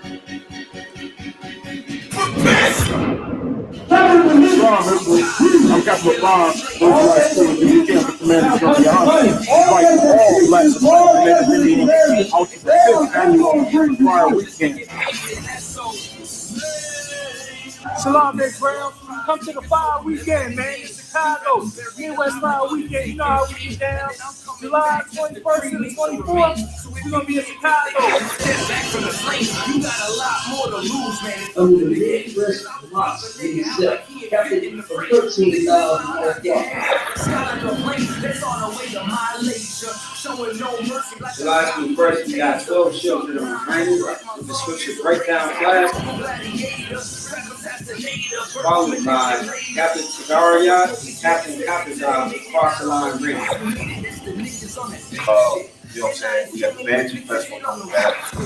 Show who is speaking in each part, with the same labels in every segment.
Speaker 1: I'm Captain LeBron, High School, and you can't command from the Army. Fight all black Indians out to the 5th annual Fire Weekend.
Speaker 2: Shalom, Israel. Come to the Fire Weekend, man. In Chicago, Midwest Fire Weekend. You know how we get down. July 21st and the 24th, we're going to be in Chicago.
Speaker 3: Step back from the flames. You got a lot more to lose, man.
Speaker 4: Under the Midwest Mosque, Captain for $13,000.
Speaker 5: July 21st, we got 12 shows that are remaining with the scripture breakdown class, followed by Captain Tagaria and Captain Kapazov across the line ring.
Speaker 1: You know what I'm saying? We got the Banshee Festival coming back. We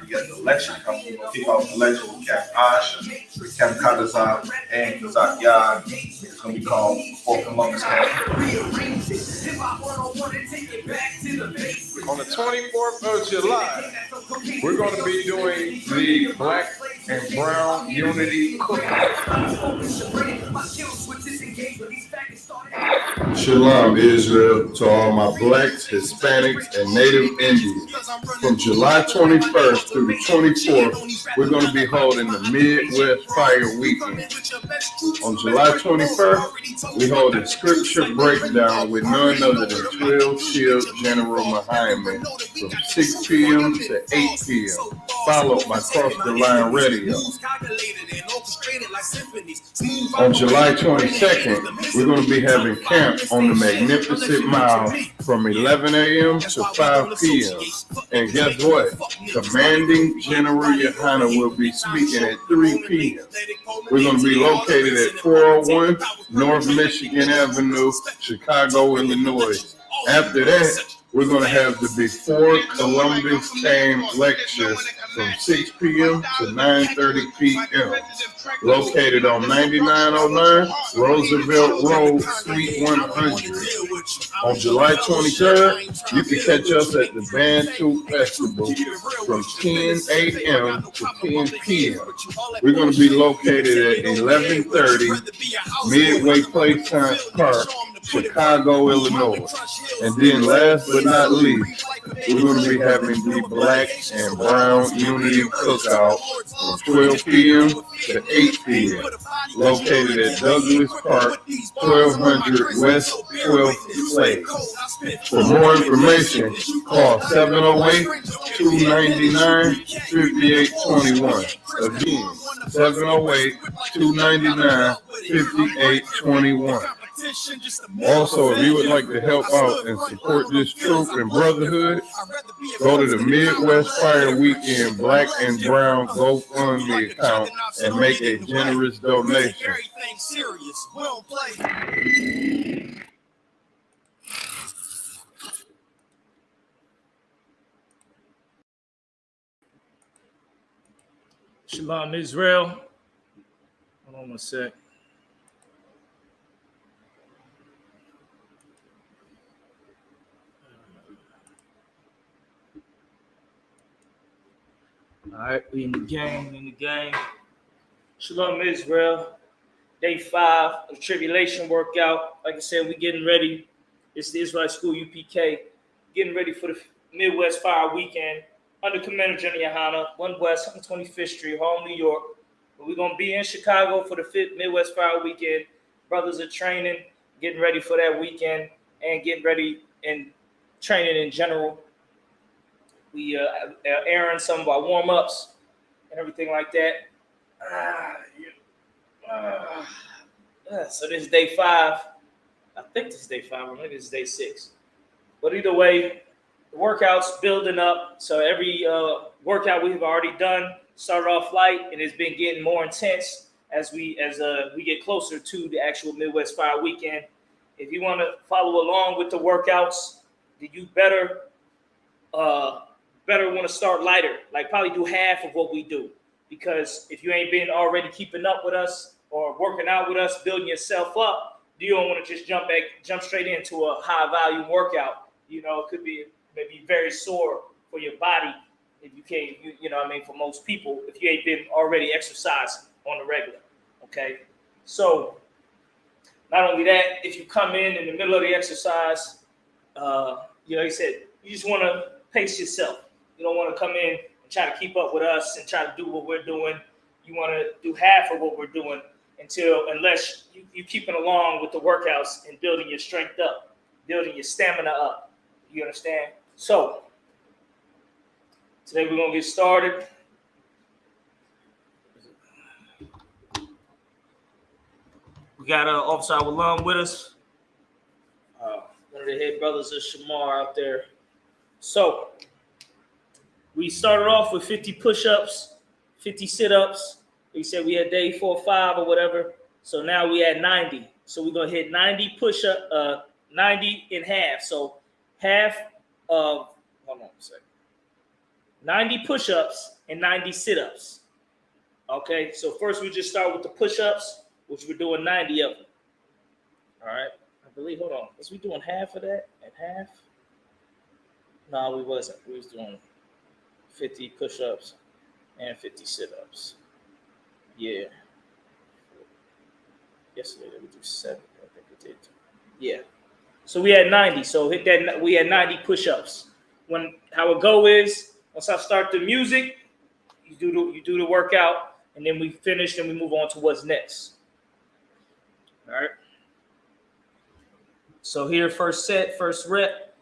Speaker 1: got the election coming. We're going to kick off the election with Captain Ash, Captain Kapazov, and Kazak Yad. It's going to be called Fort Columbus Camp.
Speaker 6: On the 24th of July, we're going to be doing the Black and Brown Unity Cookout.
Speaker 7: Shalom, Israel, to all my blacks, Hispanics, and Native Indians. From July 21st through the 24th, we're going to be holding the Midwest Fire Weekend. On July 21st, we hold a scripture breakdown with none other than 12 Shield General Muhammad from 6 p.m. to 8 p.m., followed by Cross the Line Radio. On July 22nd, we're going to be having camp on the Magnificent Mile from 11 a.m. to 5 p.m. And guess what? Commanding General Yohana will be speaking at 3 p.m. We're going to be located at 401 North Michigan Avenue, Chicago, Illinois. After that, we're going to have the Before Columbus Came lecture from 6 p.m. to 9:30 p.m. Located on 9909 Roosevelt Road, Suite 100. On July 23rd, you can catch us at the Bantu Festival from 10 a.m. to 10 p.m. We're going to be located at 1130 Midway Playtime Park, Chicago, Illinois. And then last but not least, we're going to be having the Black and Brown Unity Cookout from 12 p.m. to 8 p.m. located at Douglas Park, 1200 West 12th Place. For more information, call 708-299-5821. Again, 708-299-5821. Also, if you would like to help out and support this troop and brotherhood, go to the Midwest Fire Weekend Black and Brown GoFundMe account and make a generous donation.
Speaker 2: Shalom, Israel. Hold on a sec. All right, we in the game. Shalom, Israel. Day 5 of the Tribulation workout. Like I said, we getting ready. It's the Israel School UPK. Getting ready for the Midwest Fire Weekend under Commander General Yohana, 1 West, 125th Street, Harlem, New York. But we're going to be in Chicago for the 5th Midwest Fire Weekend. Brothers are training, getting ready for that weekend, and getting ready and training in general. We airing some of our warm-ups and everything like that. So this is day 5. I think this is day 5, or maybe this is day 6. But either way, the workout's building up. So every workout we've already done started off light, and it's been getting more intense as we get closer to the actual Midwest Fire Weekend. If you want to follow along with the workouts, you better want to start lighter. Like probably do half of what we do, because if you ain't been already keeping up with us or working out with us, building yourself up, you don't want to just jump straight into a high volume workout. You know, it could be maybe very sore for your body if you can't, you know what I mean, for most people, if you ain't been already exercising on the regular, okay? So not only that, if you come in the middle of the exercise, you know, he said, you just want to pace yourself. You don't want to come in and try to keep up with us and try to do what we're doing. You want to do half of what we're doing unless you keeping along with the workouts and building your strength up, building your stamina up. You understand? So today we're going to get started. We got Officer Awalam with us. One of the head brothers of Shamar out there. So we started off with 50 push-ups, 50 sit-ups. We said we had day 4 or 5 or whatever. So now we at 90. So we're gonna hit 90 push-up, 90 in half. So half of, hold on a second. 90 push-ups and 90 sit-ups. Okay, so first we just start with the push-ups, which we're doing 90 of them. All right. I believe, hold on, was we doing half of that and half? No, we wasn't. We was doing 50 push-ups and 50 sit-ups. Yeah. Yesterday we do 7. I think we did. Yeah. So we had 90. So hit that. We had 90 push-ups. How it go is once I start the music, you do the workout, and then we finish and we move on to what's next. All right. So here, first set, first rep.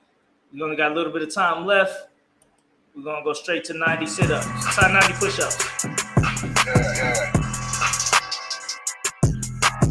Speaker 2: We only got a little bit of time left. We're gonna go straight to 90 sit-ups. 90 push-ups.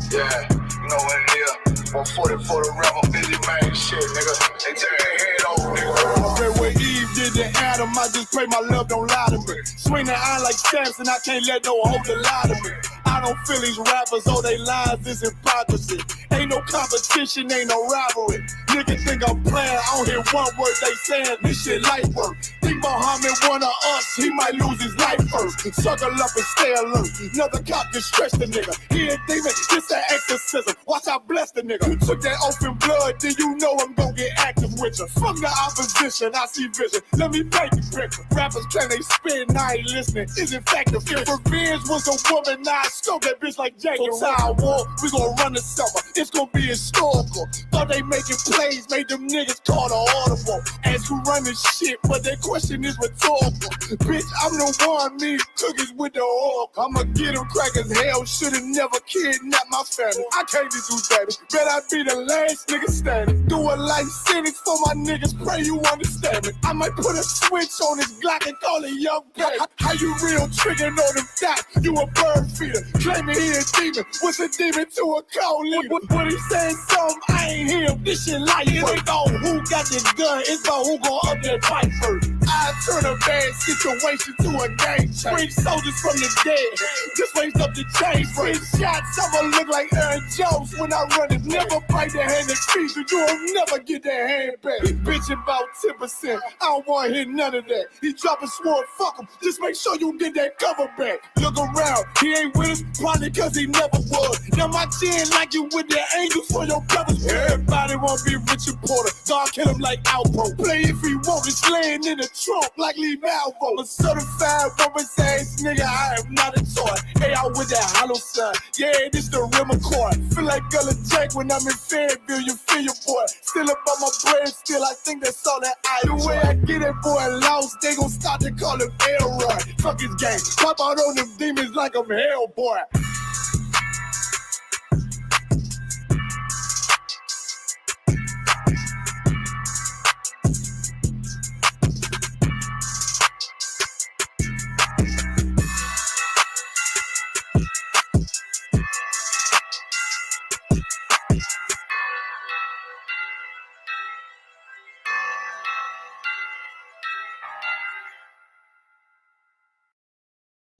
Speaker 3: Yeah, you know what it is. 140 for the rebel, busy man shit, nigga. They turn their head over, nigga. I pray where Eve did to Adam, I just pray my love don't lie to me. Swing the iron like Samson, I can't let no hoe lie to me. I don't feel these rappers, all they lies is hypocrisy. Ain't no competition, ain't no rivalry. Niggas think I'm playing, I don't hear one word they saying, this shit light work. Think Muhammad one of us, he might lose his life first. Circle up and stay alert. Another cop just stretch the nigga. He ain't demon, just an exorcism. Watch I bless the nigga. Took that open blood, then you know I'm gonna get active with you. From the opposition, I see vision. Let me paint the picture. Rappers claim they spit and I ain't listening. Is effective. If revenge was a woman, now I scope that bitch like Jacob. So I war, we gonna run the summer. It's gonna be historical. Thought they making plays, made them niggas call the audible. Ask who run this shit, but their question is rhetorical. Bitch, I'm the one, me cookies with the oil. I'ma get them crackers, hell, should've never kidnapped my family. I can't do that. Bet I be the last nigga standing. Do a life sentence for my niggas, pray you understand me. I might put a switch on this Glock and call it young baby. How you real triggering on them dots? You a bird feeder, claiming he a demon. What's a demon to a cold leader? What he saying something, I ain't hear him. This shit like it ain't on who got the gun, it's about who gon' up that pipe first. I turn a bad situation to a game change. Bring soldiers from the dead, just raised up the chains. Bring shots, I'ma look like Aaron Jones when I run it. Never bite the hand that feeds you, you'll never get that hand back. He bitching about 10%, I don't wanna hear none of that. He dropping sword, fuck him, just make sure you get that cover back. Look around, he ain't with us, probably cause he never was. Now my chin like you with the angels for your brothers. Everybody wanna be Richard Porter, God kill him like Alpo. Play if he want, it's laying in the trunk like Lee Malvo. I'm a certified woman's ass nigga, I am not a toy. Hey, I with that hollow sign, yeah, this the real McCoy. Feel like Gullah Jack when I'm in Fayetteville, you feel your boy. Still up on my bread, still I think that's all that I do. The way I get that boy lost, they gon' start to call him Elroy. Fuck his game, pop out on them demons like I'm Hellboy.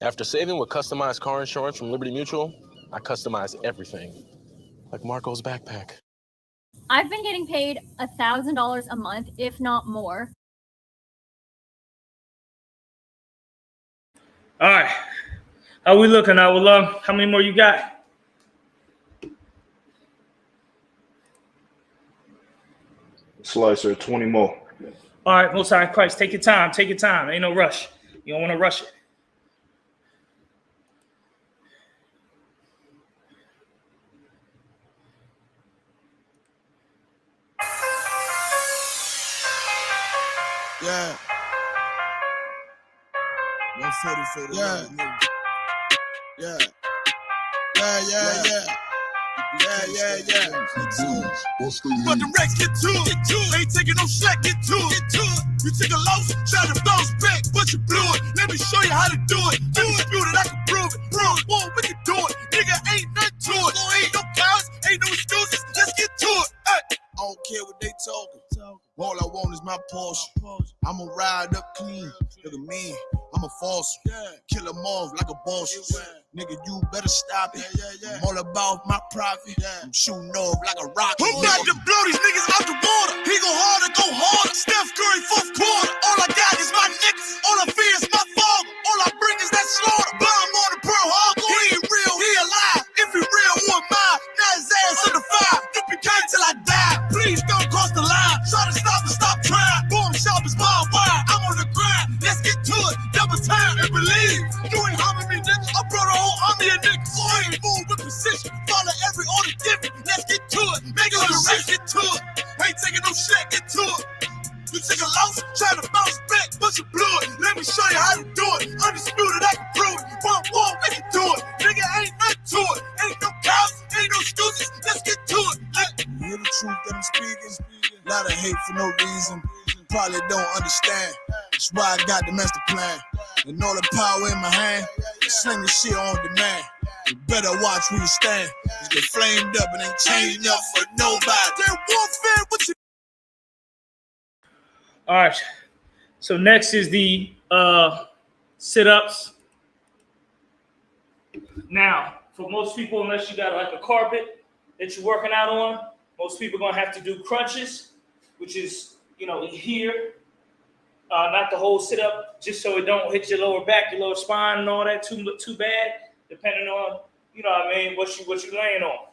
Speaker 8: After saving with customized car insurance from Liberty Mutual, I customize everything, like Marco's backpack.
Speaker 9: I've been getting paid $1,000 a month, if not more.
Speaker 2: All right. How we looking, Awalam? How many more you got?
Speaker 1: Slicer, 20 more.
Speaker 2: All right, Most High Christ, take your time. Take your time. Ain't no rush. You don't want to rush it.
Speaker 3: Yeah. 140 for the yeah. Yeah. But the Rex get to it. Ain't taking no slack, get to it. You took a loss, try to bounce back, but you blew it. Let me show you how to do it. Undisputed, I can prove it. Boy, we can do it. Nigga, ain't nothing to it. Ain't no counts, ain't no excuses. Let's get to it. Hey. I don't care what they talking. All I want is my Porsche. I'ma ride up clean. Look at me. I'm a false. Kill them off like a boss. Nigga, you better stop it. I'm all about my profit. I'm shooting off like a rocket. I'm about to blow these niggas out the water. He go harder, go harder. Steph Curry, fourth quarter. All I got is my niggas. All I fear is my father. All I bring is that slaughter. Bomb on the Pearl Harbor. He ain't real, he alive. If he real, who am I? Now his ass in the fire. UPK till I die. Please don't cross the line. Try to stop and stop trying. Boom, sharp as ball wire. I'm on the grind. Let's get to it. Double time and believe. You ain't harming me, nigga. I brought a whole army of niggas. So I ain't move with precision. Follow every order given. Let's get to it. Make it on the race, get to it. Ain't taking no shit, get to it. You take a loss, try to bounce back, but you blew it. Let me show you how to do it. Undisputed, I can prove it. One, we can do it. Nigga, ain't nothing to it. Ain't no counts, ain't no excuses. Let's get to it. You hear the truth that I'm speaking? Lot of hate for no reason. Probably don't understand. That's why I got the master plan. And all the power in my hand, sling the shit on demand. You better watch where you stand. You get flamed up and ain't changing up for nobody. They're warfare with you.
Speaker 2: All right. So next is the sit-ups. Now, for most people, unless you got like a carpet that you're working out on, most people are gonna have to do crunches, which is, here. Not the whole sit-up, just so it don't hit your lower back, your lower spine, and all that too bad. Depending on, what you laying on.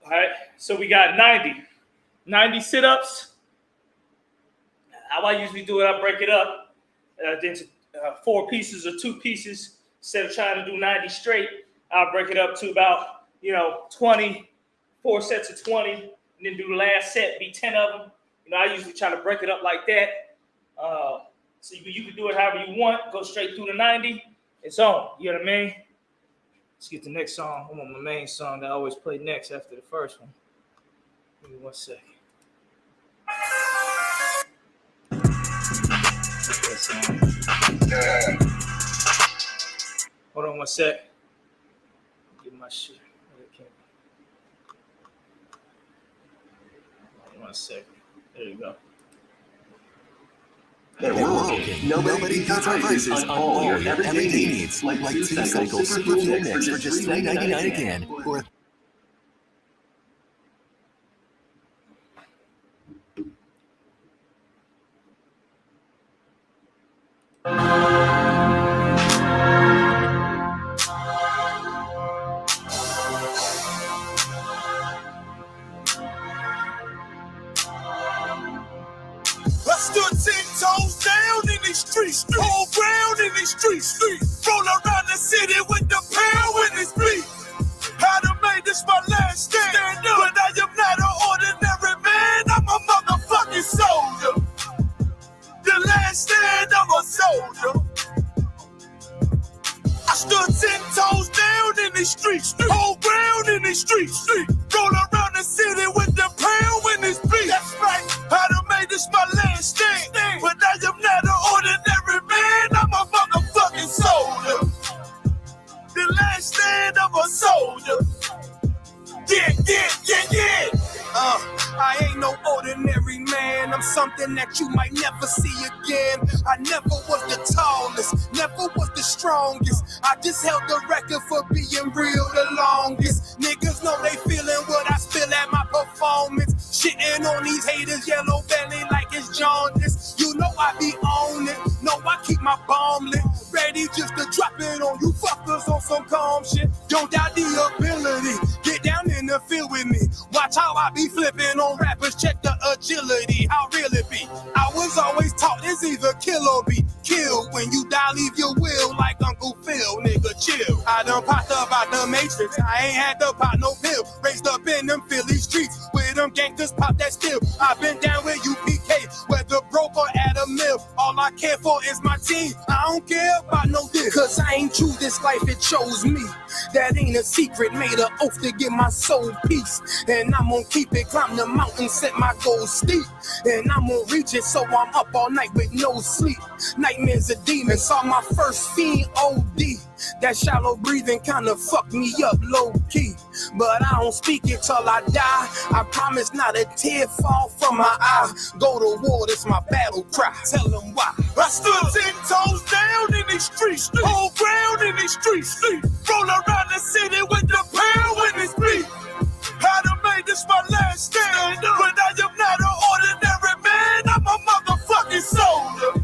Speaker 2: All right. So we got 90 sit-ups. How I usually do it, I break it up into 4 pieces or 2 pieces. Instead of trying to do 90 straight, I'll break it up to about, 20, 4 sets of 20, and then do the last set, be 10 of them. I usually try to break it up like that. So you can do it however you want, go straight through the 90. It's on, you know what I mean? Let's get the next song. I'm on my main song that I always play next after the first one. Give me 1 second.
Speaker 3: Yeah.
Speaker 2: Hold on 1 sec. Get my shit. 1 second. There you go.
Speaker 10: We're okay. Nobody beats our prices on all your everyday needs. Like 2 cycle super fuel mix for just $3.99 again. Or
Speaker 3: I stood 10 toes down in these streets, all round in these streets. Roll around the city with the pound in his beat. How to make this my last stand, but I am not an ordinary man. I'm a motherfucking soldier. The last stand, I'm a soldier. I stood 10 toes down in these streets, all round in these streets. Roll around the city with the pound in his beat. That's right. How to make this my last stand, but I am not an ordinary man. I'm a motherfucking soldier. The last stand, I'm a soldier. Yeah. I ain't no ordinary man. I'm something that you might never see again. I never was the tallest, never was the strongest. I just held the record for being real the longest. Niggas know they feeling what I spill at my performance. Shitting on these haters, yellow belly like it's jaundice. You know I be on it, know I keep my bomb lit. Ready just to drop it on you fuckers on some calm shit. Don't doubt the ability, get down in the field with me. Watch how I be flipping on rappers, check the agility, how real it be. I was always taught it's either kill or be killed. When you die, leave your will like Uncle Phil, nigga, chill. I done popped up out the Matrix. I ain't had to pop no pill. Raised up in them Philly streets where them gangsters pop that still. I've been down with UPK, whether broke or at a mill. All I care for is my team. I don't care about no deal. Cause I ain't choose this life, it chose me. That ain't a secret, made an oath to give my soul peace. And I'm gonna keep it, climb the mountain, set my goals steep. And I'm gonna reach it, so I'm up all night with no sleep. Nightmares of demons, saw my first fiend OD. That shallow breathing kinda fucked me up low key. But I don't speak it till I die. I promise not a tear fall from my eye. Go to war, that's my battle cry. Tell them why. I stood 10 toes down in these streets, whole ground in these streets. Roll around the city with the pound when it's beat. I done made this my last stand, but I am not an ordinary man. I'm a motherfucking soldier.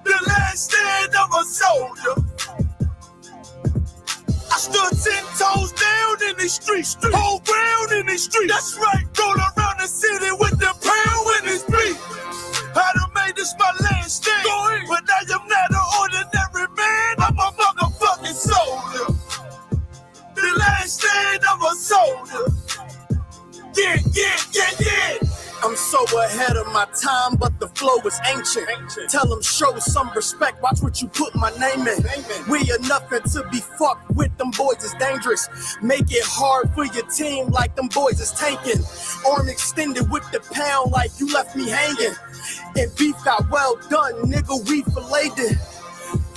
Speaker 3: The last stand of a soldier. I stood 10 toes down in the streets, whole ground in the streets. That's right, roll around the city with the pound when it's beat. I done made this my last stand, but I am not an ordinary man. I'm a motherfucking soldier. The last stand of a soldier. Yeah. I'm so ahead of my time, but the flow is ancient. Tell them show some respect, watch what you put my name in. We are nothing to be fucked with, them boys is dangerous. Make it hard for your team like them boys is tanking. Arm extended with the pound like you left me hanging. And beef got well done, nigga, we filleted it.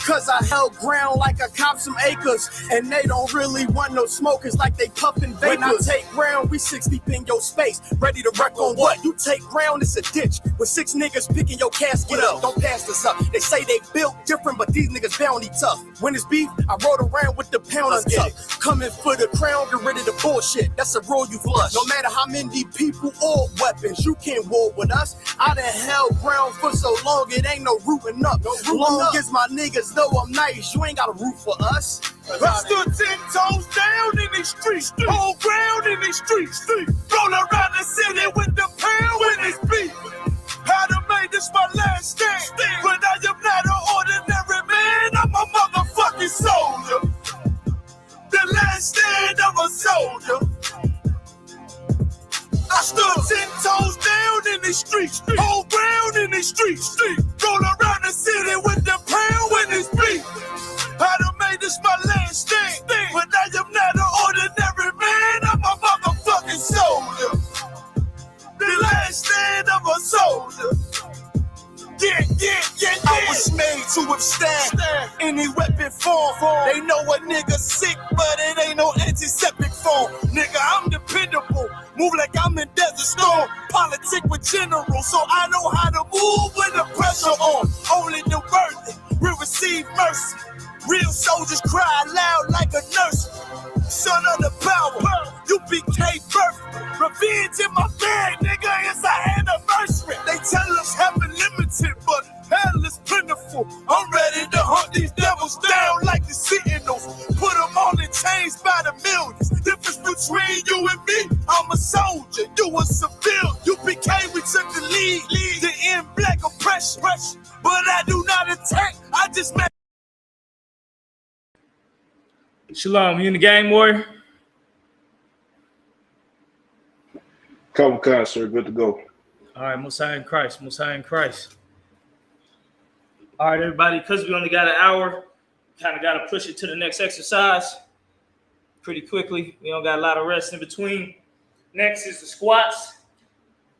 Speaker 3: Cause I held ground like I copped some acres. And they don't really want no smokers like they puffin' vapors. When I take ground, we 6 deep in your space. Ready to wreck on what? You take ground, it's a ditch. With 6 niggas picking your casket up. Don't pass this up. They say they built different, but these niggas bounty tough. When it's beef, I rode around with the pound untucked. Coming for the crown, get rid of the bullshit. That's a rule you flush. No matter how many people or weapons, you can't war with us. I done held ground for so long, it ain't no rooting up. Long as my niggas know I'm nice, you ain't got a root for us. I stood 10 toes down in these streets, whole ground in these streets. Roll around the city with the pound when it's beat. I done made this my last stand, but I am not an ordinary man. I'm a motherfucking soldier. The last stand of a soldier. I stood 10 toes down in the streets, whole ground in the streets. Roll around the city with the pound when it's beat. I done made this my last stand, but I am not an ordinary man. I'm a motherfucking soldier. The last stand of a soldier. Yeah. I was made to withstand any weapon form. They know a nigga sick, but it ain't no antiseptic form. Nigga, I'm dependable. Move like I'm in Desert Storm. Politic with generals, so I know how to move when the pressure on. Only the worthy will receive mercy. Real soldiers cry loud like a nurse. Son of the power, UPK birth. Revenge in my bag, nigga, it's our anniversary. They tell us heaven limited, but hell is plentiful. I'm ready to hunt these devils down like the Sentinels. Put them on in chains by the millions. Difference between you and me, I'm a soldier, you a civilian. UPK, we took the lead to end black oppression. But I do not attack, I just make.
Speaker 2: Shalom, you in the game, warrior?
Speaker 1: Couple cuts, sir. Good to go.
Speaker 2: All right, Most High in Christ, Most High in Christ. All right, everybody, because we only got an hour, kind of got to push it to the next exercise pretty quickly. We don't got a lot of rest in between. Next is the squats.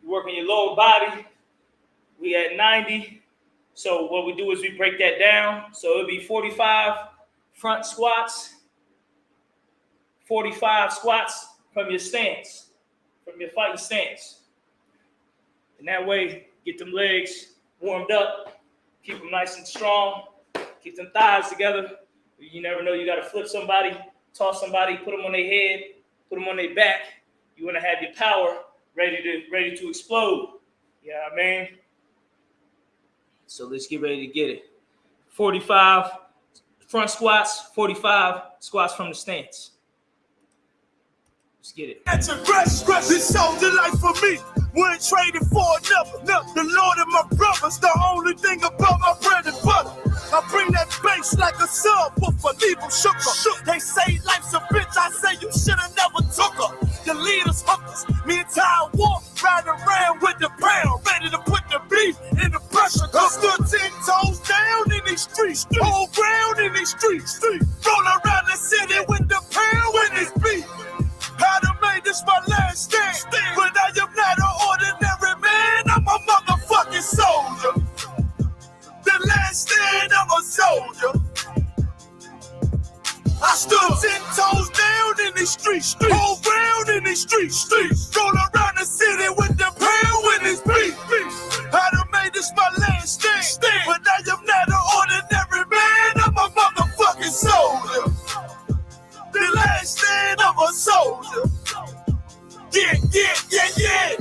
Speaker 2: You're working your lower body. We at 90. So what we do is we break that down. So it'll be 45 front squats, 45 squats from your stance, from your fighting stance. And that way, get them legs warmed up, keep them nice and strong, keep them thighs together. You never know, you got to flip somebody, toss somebody, put them on their head, put them on their back. You want to have your power ready to explode. You know what I mean? So let's get ready to get it. 45 front squats, 45 squats from the stance. Let's get it.
Speaker 3: That's a rush. This soldier life for me. Wouldn't trade it for another. The Lord and my brothers, the only thing above my bread and butter. streets. Whole ground in these streets. Roll around the city with the pound when it's beat. How to make this my last stand. But I am not an ordinary man. I'm a motherfucking soldier. The last stand, I'm a soldier. I stood 10 toes down in the streets. Whole ground in the streets. Roll around the city with the pound when it's beat. How to make this my last stand. But I am not an ordinary man. I'm a motherfucking soldier. The last stand, I'm a soldier. Yeah.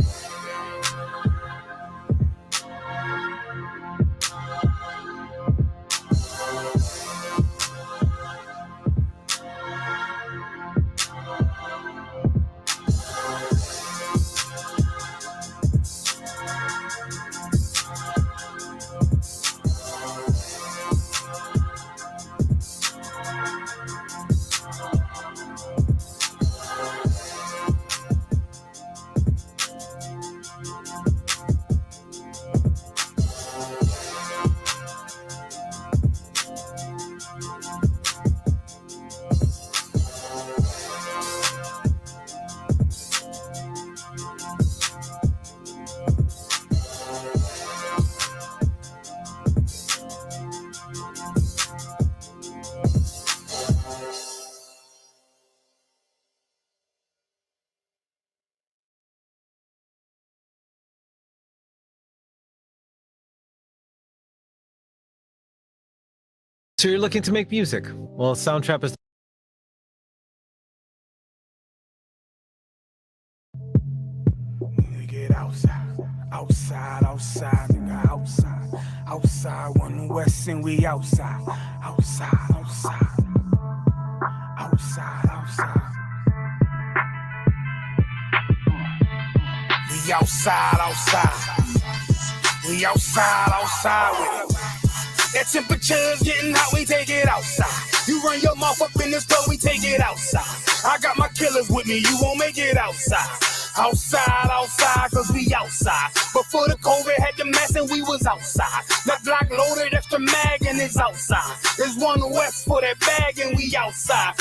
Speaker 11: So you're looking to make music? Well, Soundtrap is...
Speaker 3: Get outside, nigga, outside, one west and we outside. We outside with it. That temperature's getting hot, we take it outside. You run your mouth up in this club, we take it outside. I got my killers with me, you won't make it outside. Outside, cause we outside. Before the COVID had the mask and we was outside. That Glock loaded extra mag and it's outside. There's one west for that bag and we outside.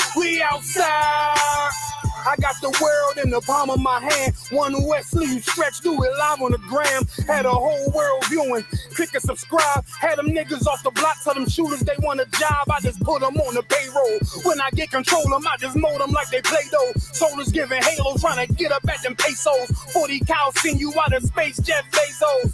Speaker 3: I got the world in the palm of my hand. One west sleeve stretch, do it live on the gram. Had a whole world viewing. Click and subscribe. Had them niggas off the block, tell them shooters they want a job. I just put them on the payroll. When I get control them, I just mold them like they Play-Doh. Soldiers giving Halo, trying to get up at them pesos. 40 cows send you out of space, Jeff Bezos.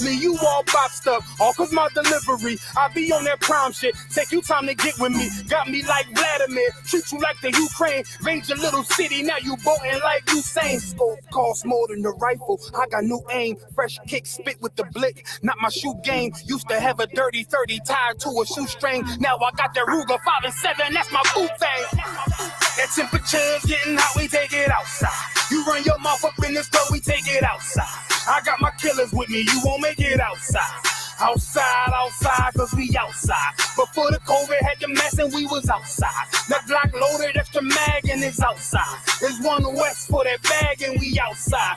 Speaker 3: Leave you all boxed up, all cause my delivery. I be on that prime shit. Take you time to get with me. Got me like Vladimir. Treat you like the Ukraine. Raise your little city, now you boating like Usain. Scope costs more than the rifle. I got new aim, fresh kick, spit with the blick. Not my shoe game. Used to have a dirty 30 tied to a shoestring. Now I got that Ruger 5 and 7. That's my boot thing. That temperature's getting hot. We take it outside. You run your mouth up in this club. We take it outside. I got my killers with me. You won't make it outside. Outside, cause we outside. Before the COVID had the mess and we was outside. That Glock loaded extra mag and it's outside. There's one west for that bag and we outside.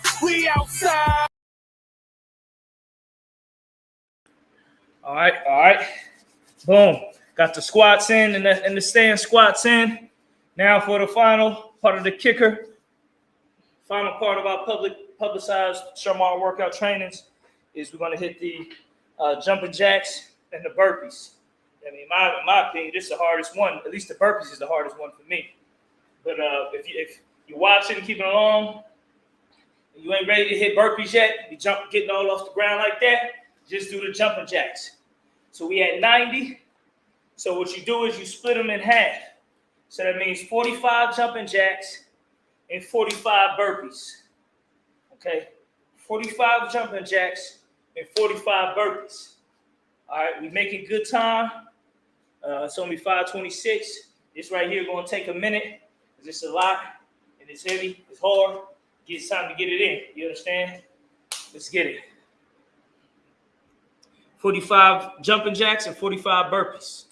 Speaker 2: All right. Boom. Got the squats in and the stand squats in. Now for the final part of the kicker. Final part of our publicized Shamar workout trainings is we're going to hit the jumping jacks and the burpees. I mean, in my opinion, this is the hardest one. At least the burpees is the hardest one for me. But if you're watching and keeping along, and you ain't ready to hit burpees yet, you getting all off the ground like that, just do the jumping jacks. So we at 90. So what you do is you split them in half. So that means 45 jumping jacks and 45 burpees. Okay? 45 jumping jacks and 45 burpees. All right, we're making good time. It's only 5:26. This right here going to take a minute. It's a lot, and it's heavy, it's hard. It's time to get it in. You understand? Let's get it. 45 jumping jacks and 45 burpees.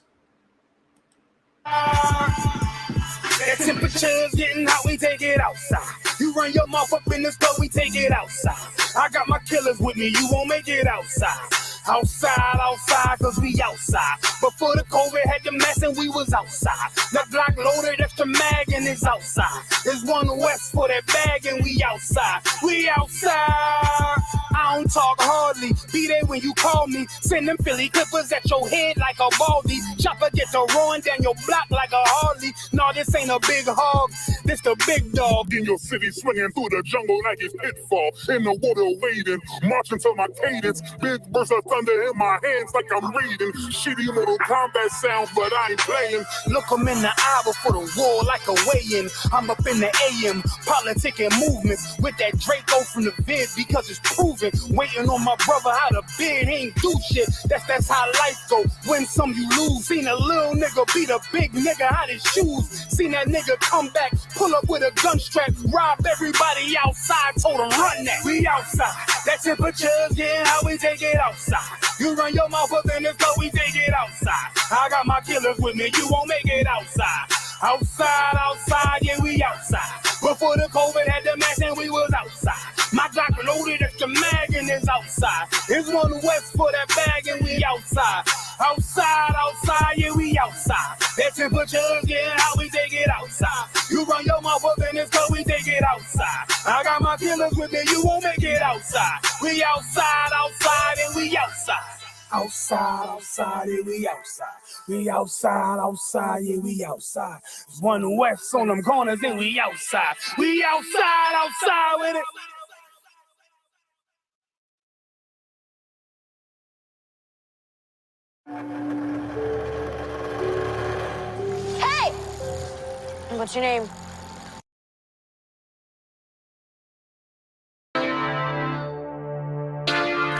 Speaker 3: That temperature's getting hot, we take it outside. You run your mouth up in this club, we take it outside. I got my killers with me, you won't make it outside. Outside, cause we outside. Before the COVID had the mess and we was outside. The block loaded, extra mag and it's outside. There's one west for that bag and we outside. We outside. I don't talk hardly. Be there when you call me. Send them Philly clippers at your head like a baldy. Chopper get to run down your block like a Harley. No, this ain't a big hog. This the big dog.
Speaker 12: In your city, swinging through the jungle like it's pitfall. In the water wading, marching to my cadence. Big burst of thunder in my hands like I'm reading. Shitty little combat sounds, but I ain't playing.
Speaker 3: Look them in the eye before the war like a weigh-in. I'm up in the AM, politicking movements with that Draco from the vid because it's proven. Waiting on my brother how to bid, he ain't do shit. That's how life go. Win some, you lose. Seen a little nigga beat a big nigga out his shoes. Seen that nigga come back, pull up with a gun strap, rob everybody outside, told him run that. We outside. That temperature's getting how we take it outside. You run your mouth up in this club, we take it outside. I got my killers with me, you won't make it outside. Outside, yeah, we outside. Before the COVID had the mask and we was outside. My Glock loaded extra mag and it's outside. There's one west for that bag and we outside. Outside, yeah, we outside. That temperature's getting how we take it outside. You run your mouth up in this club, we take it outside. I got my killers with me, you won't make it outside. We outside, and we outside. Outside, yeah, we outside. We outside, yeah, we outside. There's one west on them corners and we outside. We outside with it.
Speaker 13: Hey! What's your name?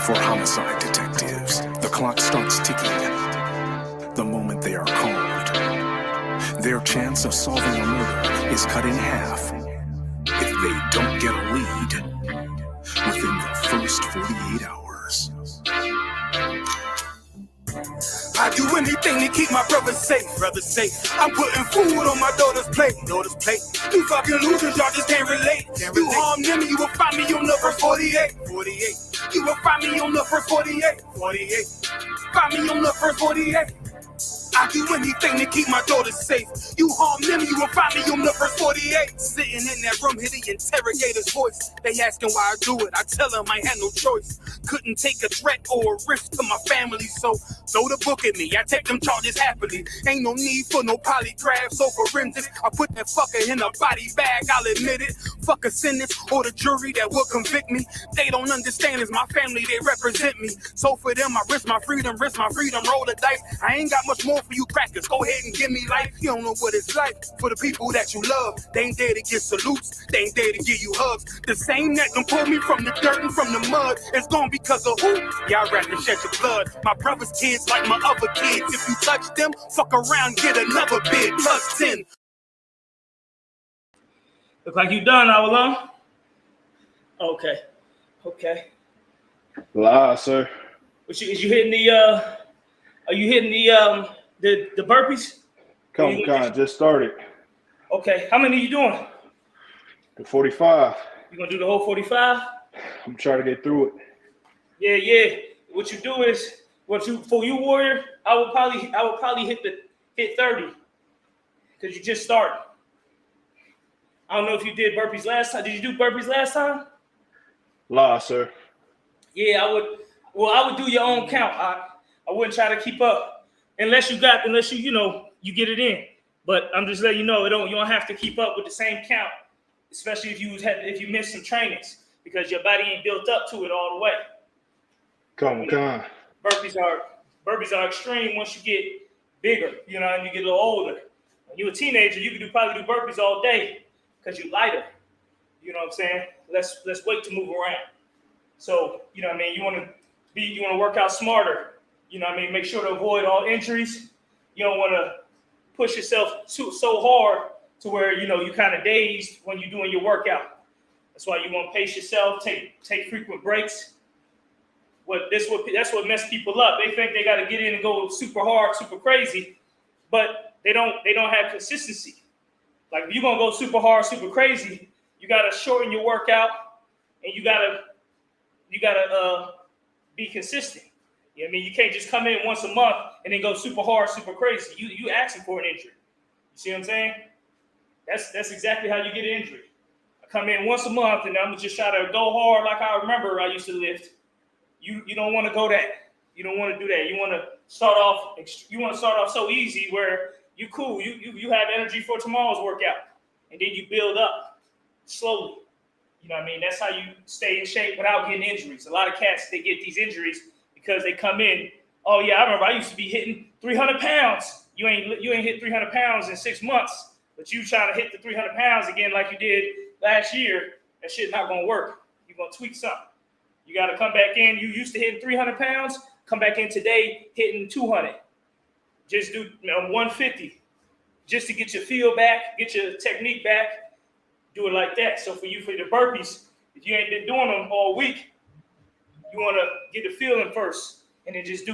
Speaker 14: For homicide detectives, the clock starts ticking. The moment they are called, their chance of solving a murder is cut in half if they don't get a lead within the first 48 hours.
Speaker 3: I do anything to keep my brother safe. I'm putting food on my daughter's plate. You fucking losers, y'all just can't relate. You harm them, you will find me on the first 48. You will find me on the first 48. Find me on the first 48. I do anything to keep my daughter safe. You harm them, you will find me on the first 48. Sitting in that room, hear the interrogator's voice. They asking why I do it, I tell them I had no choice. Couldn't take a threat or a risk to my family, so throw the book at me, I take them charges happily. Ain't no need for no polygraphs or forensics. I put that fucker in a body bag, I'll admit it. Fuck a sentence or the jury that will convict me. They don't understand, it's my family, they represent me. So for them, I risk my freedom, roll the dice. I ain't got much more for you crackers, go ahead and give me life. You don't know what it's like for the people that you love. They ain't there to get salutes, they ain't there to give you hugs. The same that can pull me from the dirt and from the mud is gone because of who? Y'all rather shed your blood. My brother's kids like my other kids. If you touch them, fuck around, get another bid, plus 10.
Speaker 2: Look like you done, Awalon. Okay.
Speaker 1: Live, sir.
Speaker 2: Is you hitting the are you hitting the burpees?
Speaker 1: Come on, just started.
Speaker 2: Okay, how many are you doing?
Speaker 1: The 45.
Speaker 2: You gonna do the whole 45?
Speaker 1: I'm trying to get through it.
Speaker 2: Yeah. What you do is for you, Warrior, I would probably hit 30. Because you just started. I don't know if you did burpees last time. Did you do burpees last time?
Speaker 1: Live, sir.
Speaker 2: Yeah, I would do your own count. I wouldn't try to keep up unless you get it in. But I'm just letting you know you don't have to keep up with the same count, especially if you miss some trainings because your body ain't built up to it all the way.
Speaker 1: Come on.
Speaker 2: Burpees are extreme once you get bigger, and you get a little older. When you're a teenager, you can probably do burpees all day because you're lighter. You know what I'm saying? Less weight to move around. So, you want to work out smarter. Make sure to avoid all injuries. You don't want to push yourself so hard to where, you kind of dazed when you're doing your workout. That's why you want to pace yourself, take frequent breaks. That's what messed people up. They think they got to get in and go super hard, super crazy, but they don't have consistency. Like if you're going to go super hard, super crazy, you got to shorten your workout and you got to be consistent. You know what I mean? You can't just come in once a month and then go super hard, super crazy. You asking for an injury. You see what I'm saying? That's exactly how you get an injury. I come in once a month and I'm just try to go hard like I remember I used to lift. You don't want to go that. You don't want to do that. You want to start off so easy where you cool. You have energy for tomorrow's workout. And then you build up slowly. You know what I mean? That's how you stay in shape without getting injuries. A lot of cats, they get these injuries because they come in, oh yeah, I remember I used to be hitting 300 pounds. You ain't hit 300 pounds in 6 months, but you trying to hit the 300 pounds again like you did last year. That shit's not gonna work. You're gonna tweak something. You gotta come back in. You used to hitting 300 pounds, come back in today hitting 200. Just do 150, just to get your feel back, get your technique back. Do it like that. So for the burpees, if you ain't been doing them all week, you want to get the feeling first, and then just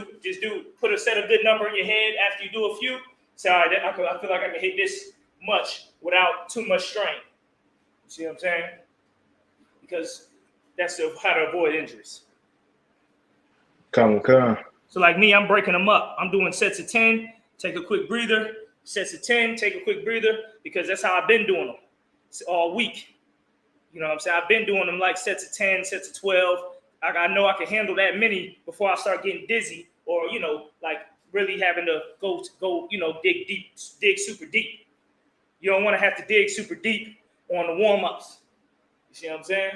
Speaker 2: put a set a good number in your head after you do a few. Say, all right, I feel like I can hit this much without too much strain. You see what I'm saying? Because that's how to avoid injuries.
Speaker 1: Come.
Speaker 2: So like me, I'm breaking them up. I'm doing sets of 10, take a quick breather. Sets of 10, take a quick breather, because that's how I've been doing them all week. You know what I'm saying? I've been doing them like sets of 10, sets of 12. I know I can handle that many before I start getting dizzy or, like really having to go, dig super deep. You don't want to have to dig super deep on the warm-ups. You see what I'm saying?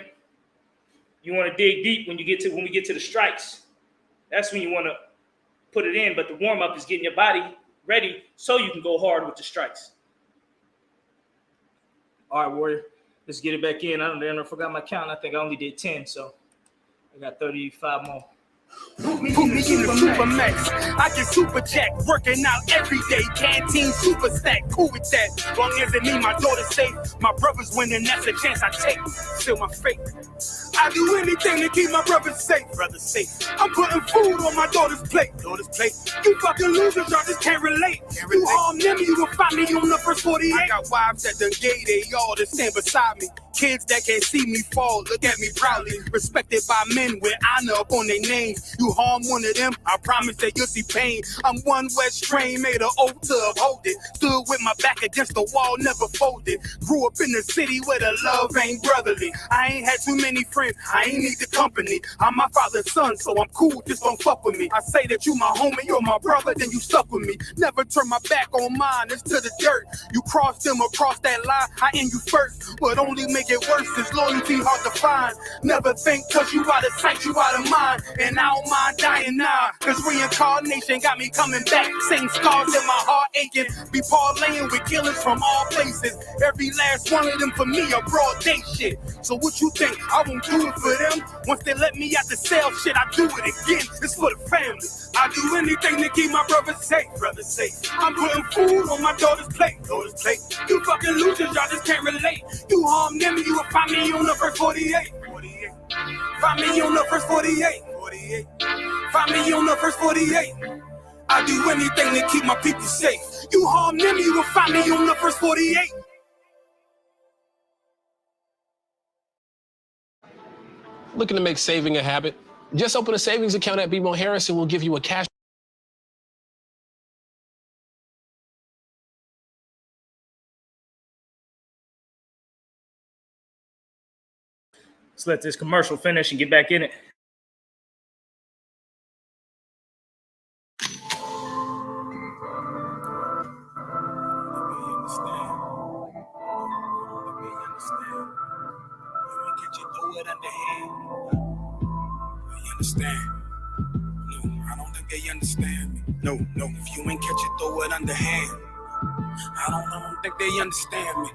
Speaker 2: You want to dig deep when we get to the strikes. That's when you want to put it in, but the warm-up is getting your body ready so you can go hard with the strikes. All right, Warrior. Let's get it back in. I forgot my count. I think I only did 10, so I got 35 more.
Speaker 3: Put me in the super max. I can super jack, working out every day. Canteen super stack, cool with that. Long as it mean my daughter's safe, my brother's winning, that's a chance I take. Still my fate. I do anything to keep my brothers safe. I'm putting food on my daughter's plate. You fucking losers, y'all just can't relate. You harm them, you will find me on the first 48. I got wives that done gay, they all that stand beside me. Kids that can't see me fall, look at me proudly. Respected by men with honor up on their names. You harm one of them, I promise that you'll see pain. I'm one West train, made an oath to uphold it. Stood with my back against the wall, never folded. Grew up in the city where the love ain't brotherly. I ain't had too many friends, I ain't need the company. I'm my father's son, so I'm cool, just don't fuck with me. I say that you my homie, you're my brother, then you stuck with me. Never turn my back on mine, it's to the dirt. You cross them across that line, I end you first. But only make it worse, is loyalty hard to find. Never think, cause you out of sight, you out of mind. And I don't mind dying now, cause reincarnation got me coming back. Same scars in my heart aching. Be parlaying with killers from all places. Every last one of them for me a broad day shit. So what you think, I won't do it for them? Once they let me out the cell, shit, I do it again. It's for the family. I do anything to keep my brothers safe. I'm putting food on my daughter's plate. You fucking losers, y'all just can't relate. You harm them, you will find me on the first 48. Find me on the first 48. Find me on the first 48. I do anything to keep my people safe. You harm them, you will find me on the first 48.
Speaker 8: Looking to make saving a habit? Just open a savings account at BMO Harris and we'll give you a cash.
Speaker 2: Let's let this commercial finish and get back in it.
Speaker 3: Understand? No, I don't think they understand me. No, if you ain't catch it, throw it underhand. I don't think they understand me.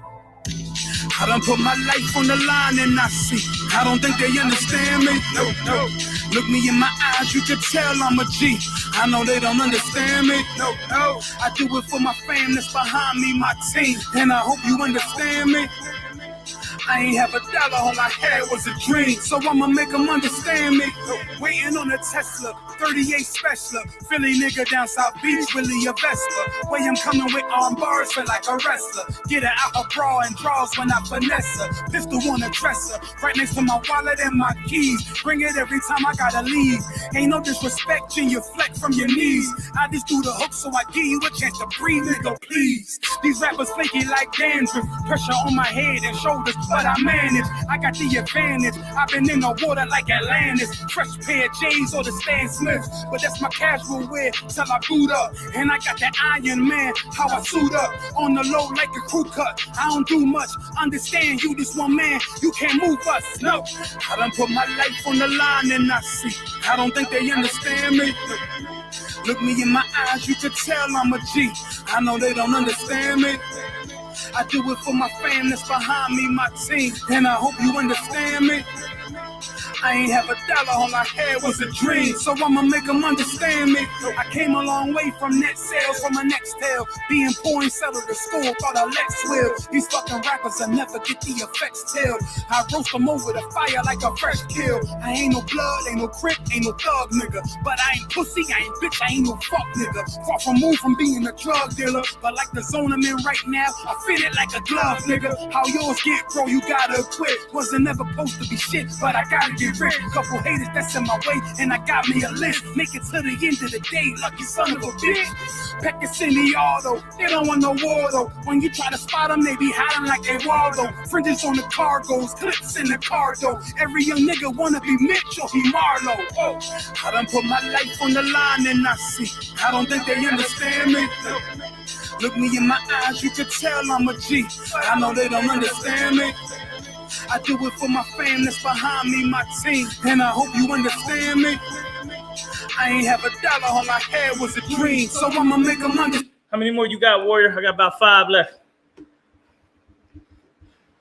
Speaker 3: I done put my life on the line and I see. I don't think they understand me. No. Look me in my eyes, you can tell I'm a G. I know they don't understand me. No. I do it for my fam that's behind me, my team. And I hope you understand me. I ain't have a dollar, all I had was a dream. So I'ma make them understand me. Waiting on a Tesla, 38 Special. Philly nigga down South Beach, really a Vespa. Way I'm coming with arm bars, feel like a wrestler. Get her out her bra and draws when I finesse her. Pistol on a dresser, right next to my wallet and my keys. Bring it every time I gotta leave. Ain't no disrespect in your fleck from your knees. I just do the hook so I give you a chance to breathe, nigga, please. These rappers flaky like dandruff. Pressure on my head and shoulders, but I manage. I got the advantage. I've been in the water like Atlantis. Fresh pair of J's or the Stan Smiths. But that's my casual wear till I boot up. And I got that Iron Man, how I suit up. On the low like a crew cut. I don't do much. Understand you this one man. You can't move us. No. I done put my life on the line and I see. I don't think they understand me. Look me in my eyes, you could tell I'm a G. I know they don't understand me. I do it for my fam that's behind me, my team. And I hope you understand me. I ain't have a dollar, all I had was a dream. So I'ma make them understand me. I came a long way from net sales, from a next tail. Being poor and settled to school, thought I Lex will. These fucking rappers will never get the effects till I roast them over the fire like a fresh kill. I ain't no blood, ain't no crip, ain't no thug nigga. But I ain't pussy, I ain't bitch, I ain't no fuck nigga. Far from move from being a drug dealer. But like the zone I'm in right now, I fit it like a glove nigga. How yours get, bro, you gotta quit. Wasn't never supposed to be shit, but I gotta get rich. Couple haters that's in my way, and I got me a list. Make it to the end of the day, lucky son of a bitch. Packers in the auto, they don't want no war though. When you try to spot them, they be hiding like they Waldo. Fringes on the cargoes, clips in the car though. Every young nigga wanna be Mitch or he Marlo. Oh, I done put my life on the line and I see. I don't think they understand me. Look me in my eyes, you can tell I'm a G. I know they don't understand me. I do it for my fam that's behind me, my team. And I hope you understand me. I ain't have a dollar, all I had was a dream. So I'ma make them understand.
Speaker 2: How many more you got, Warrior? I got about 5 left.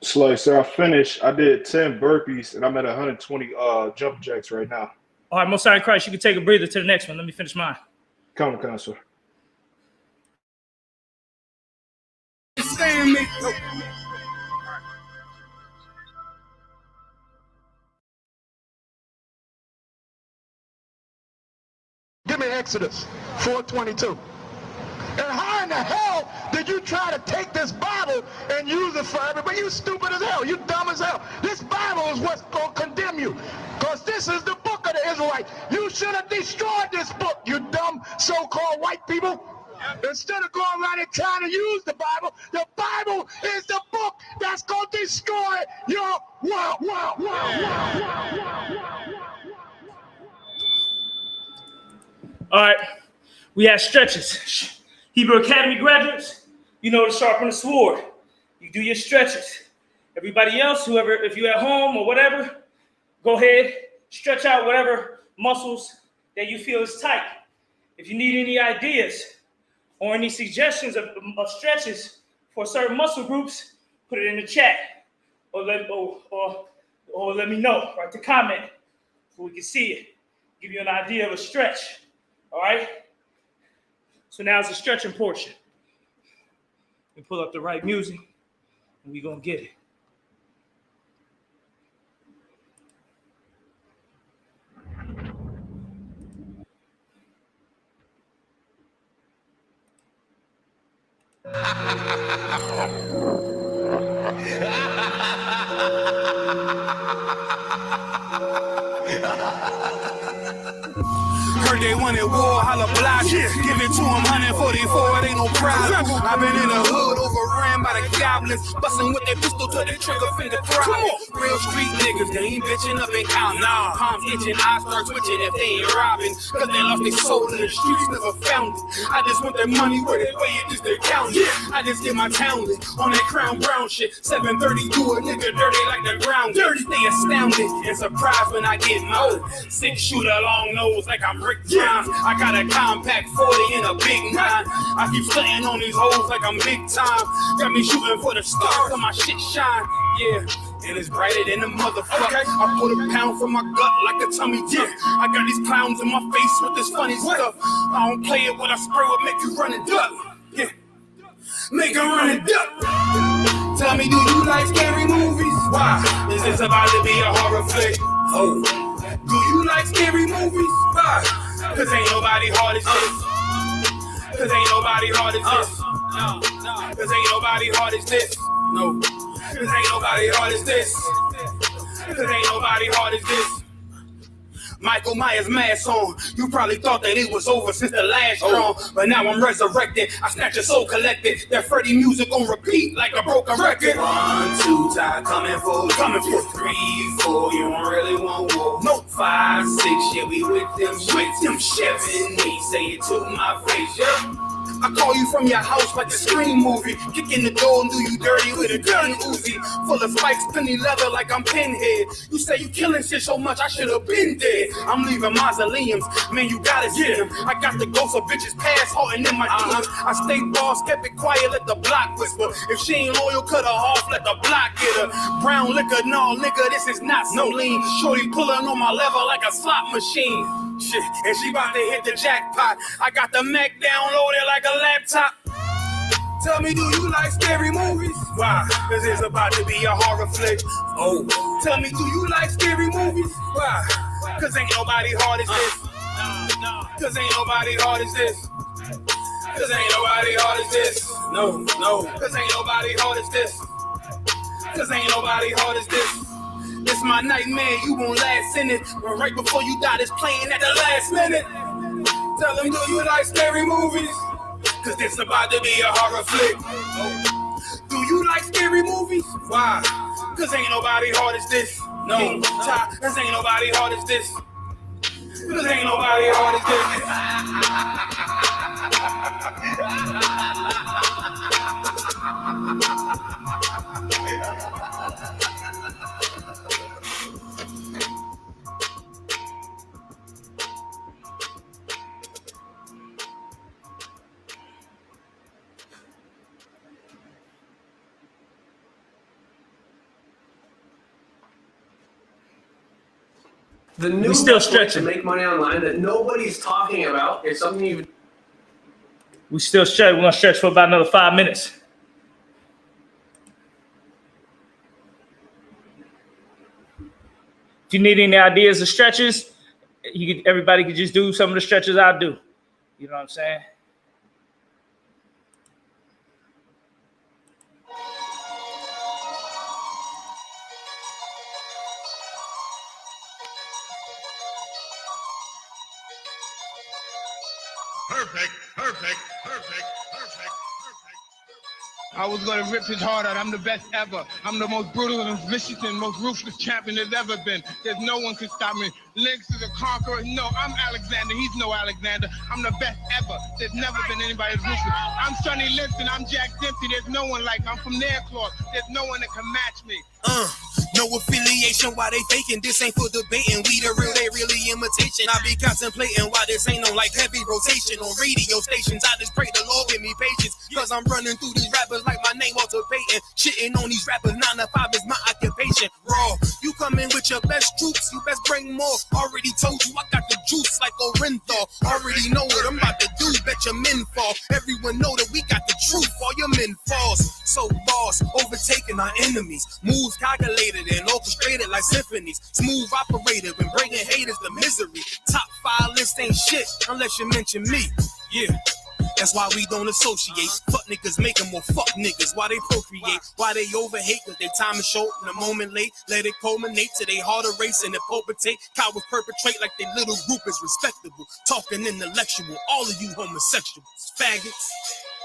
Speaker 1: Slay, sir, I finished. I did 10 burpees, and I'm at 120 jump jacks right now.
Speaker 2: All right, Most High in Christ, you can take a breather to the next one. Let me finish mine.
Speaker 1: Come on, sir.
Speaker 3: Understand me.
Speaker 15: Give me Exodus 4:22. And how in the hell did you try to take this Bible and use it for everybody? You stupid as hell. You dumb as hell. This Bible is what's going to condemn you. Because this is the book of the Israelites. You should have destroyed this book, you dumb so-called white people. Instead of going around and trying to use the Bible is the book that's going to destroy your world.
Speaker 2: All right, we have stretches. Hebrew Academy graduates, you know to sharpen the sword. You do your stretches. Everybody else, whoever, if you're at home or whatever, go ahead, stretch out whatever muscles that you feel is tight. If you need any ideas or any suggestions of stretches for certain muscle groups, put it in the chat or let me know. Write the comment so we can see it. Give you an idea of a stretch. All right? So now it's the stretching portion. We pull up the right music and we're going to get it.
Speaker 3: Heard they wanted war, holla block. Give it to them 144, it ain't no problem. I've been in the hood, overran by the goblins. Bustin' with their pistol to the trigger finger throbbing. Real street niggas, they ain't bitching up and counting. Nah, palms itching, eyes start twitching if they ain't robbing. Cause they lost their soul in the streets, never found it. I just want their money where they weigh it, just their counting. I just get my talent on that Crown Brown shit. 730 do a nigga dirty like the ground. Dirty, they astounded and surprised when I get mowed. 6 shooter, long nose like I'm Rick Grimes. I got a compact 40 and a big 9. I keep stunting on these hoes like I'm big time. Got me shooting for the stars till my shit shine. Yeah. And it's brighter than a motherfucker. I put a pound from my gut like a tummy tuck. I got these clowns in my face with this funny stuff. I don't play it, what I spray would make you run and duck. Yeah. Make her run and duck. Tell me, do you like scary movies? Why? Is this about to be a horror flick? Oh. Do you like scary movies? Why? Cause ain't nobody hard as this. Cause ain't nobody hard as this. No. Cause ain't nobody hard as this. No. Cause ain't nobody hard as this. Cause ain't nobody hard as this. Michael Myers mask on. You probably thought that it was over since the last drum, but now I'm resurrected. I snatch your soul collected. That Freddy music on repeat like a broken record. 1, 2, tie, coming for 3, 4. You don't really want war. No 5, 6, yeah, we with them shit. 7, 8, say it to my face, yeah. I call you from your house like a Scream movie. Kick in the door and do you dirty with a gun Uzi. Full of spikes, penny leather like I'm Pinhead. You say you killing shit so much, I should have been dead. I'm leaving mausoleums, man, you gotta see them. I got the ghost of bitches past haunting in my DMs. I stay boss, kept it quiet, let the block whisper. If she ain't loyal, cut her off, let the block get her. Brown liquor, no nigga, this is not some lean. Shorty pulling on my lever like a slot machine. Shit, and she about to hit the jackpot. I got the Mac downloaded like a laptop. Tell me, do you like scary movies? Why? Cause it's about to be a horror flick. Oh. Tell me, do you like scary movies? Why? Cause ain't nobody hard as this. Cause ain't nobody hard as this. Cause ain't nobody hard as this. No. Cause ain't nobody hard as this. Cause ain't nobody hard as this. It's my nightmare, you won't last in it. But right before you die, it's playing at the last minute. Tell them, do you like scary movies? Cause this about to be a horror flick. Do you like scary movies? Why? Cause ain't nobody hard as this. No, cause ain't nobody hard as this. Cause ain't nobody hard
Speaker 16: The new
Speaker 2: still
Speaker 16: best way to
Speaker 2: stretching.
Speaker 16: make money online that nobody's talking about is something you've.
Speaker 2: We still stretch. We're gonna stretch for about another 5 minutes. If you need any ideas of stretches, everybody could just do some of the stretches I do. You know what I'm saying?
Speaker 3: Perfect. I was gonna rip his heart out. I'm the best ever. I'm the most brutal and vicious and most ruthless champion there's ever been. There's no one can stop me. Lynx is a conqueror. No, I'm Alexander. He's no Alexander. I'm the best ever. There's never been anybody as ruthless. I'm Sonny Liston. I'm Jack Dempsey. There's no one like me. I'm from their cloth. There's no one that can match me.
Speaker 17: No affiliation, why they faking? This ain't for debating. We the real, they really imitation. I be contemplating why this ain't on like heavy rotation on radio stations. I just pray the Lord give me patience, cause I'm running through these rappers like my name Walter Payton. Shitting on these rappers, 9 to 5 is my occupation. Raw, you come in with your best troops, you best bring more. Already told you I got the juice like Orenthal. Already know what I'm about to do, bet your men fall. Everyone know that we got the truth, all your men falls. So boss, overtaking our enemies. Moves calculated and orchestrated like symphonies. Smooth operated when bringing haters to misery. Top 5 list ain't shit unless you mention me. Yeah. That's why we don't associate. Fuck niggas make them more fuck niggas. Why they procreate? Why they overhate? Cause their time is short and a moment late. Let it culminate to they harder race and it palpitate. Cowards perpetrate like their little group is respectable. Talking intellectual. All of you homosexuals. Faggots.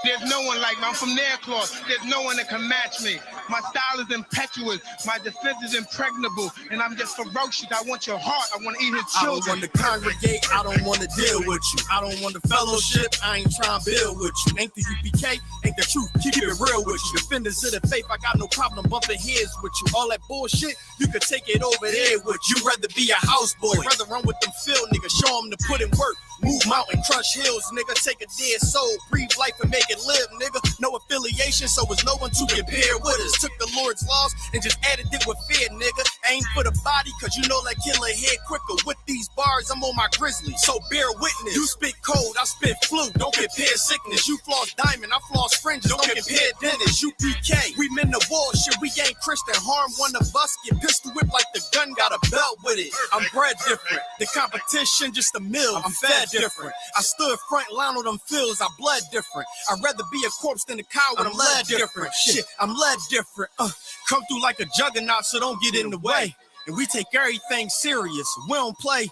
Speaker 3: There's no one like me. I'm from their cloth. There's no one that can match me. My style is impetuous. My defense is impregnable. And I'm just ferocious. I want your heart. I want to eat his children.
Speaker 17: I don't want to congregate. I don't want to deal with you. I don't want the fellowship. I ain't trying to build with you. Ain't the UPK? Ain't the truth. Keep it real with you. Defenders of the faith. I got no problem bumping heads with you. All that bullshit, you could take it over there with you. Rather be a houseboy. Rather run with them field niggas. Show them to put in work. Move mountain, crush hills, nigga. Take a dead soul, breathe life and make it live, nigga. No affiliation, so it's no one to compare with us. Took the Lord's laws and just added it with fear, nigga. Ain't for the body, cause you know that killer head quicker. With these bars, I'm on my grizzly, so bear witness. You spit cold, I spit flu. Don't compare sickness. You floss diamond, I floss fringes. Don't compare dentists. UPK, we men the war, shit, we ain't Christian. Harm one of us, get pistol whipped like the gun got a belt with it. I'm bred different. The competition just a mill. I'm fed different. I stood front line on them fields. I bled different. I'd rather be a corpse than a coward. I'm led different. Shit, I'm led different. Come through like a juggernaut, so don't get in the way. And we take everything serious. We don't play.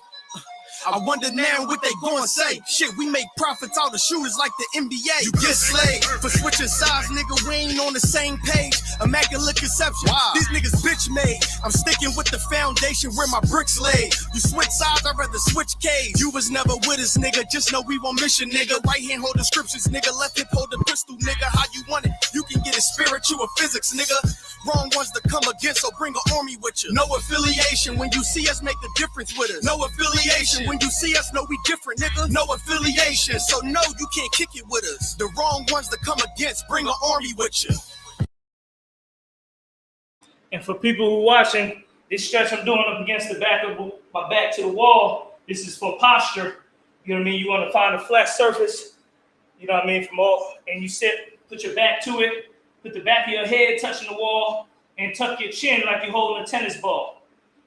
Speaker 17: I wonder now what they gon' say. Shit, we make profits out of shooters like the NBA. You get slayed for switching sides, nigga. We ain't on the same page. Immaculate conception. Wow. These niggas bitch made. I'm sticking with the foundation where my bricks laid. You switch sides, I'd rather switch K's. You was never with us, nigga. Just know we on mission, nigga. Right hand hold the scriptures, nigga. Left hip hold the pistol, nigga. How you want it? You can get it spiritual or physics, nigga. Wrong ones to come against, so bring an army with you. No affiliation. When you see us, make the difference with us. No affiliation. When you see us, know we different, nigga. No affiliation. So no, you can't kick it with us. The wrong ones to come against, bring an army with you.
Speaker 2: And for people who are watching, this stretch I'm doing up against the back of my back to the wall, this is for posture. You know what I mean? You want to find a flat surface, you know what I mean, from all, and you sit, put your back to it, put the back of your head touching the wall, and tuck your chin like you're holding a tennis ball.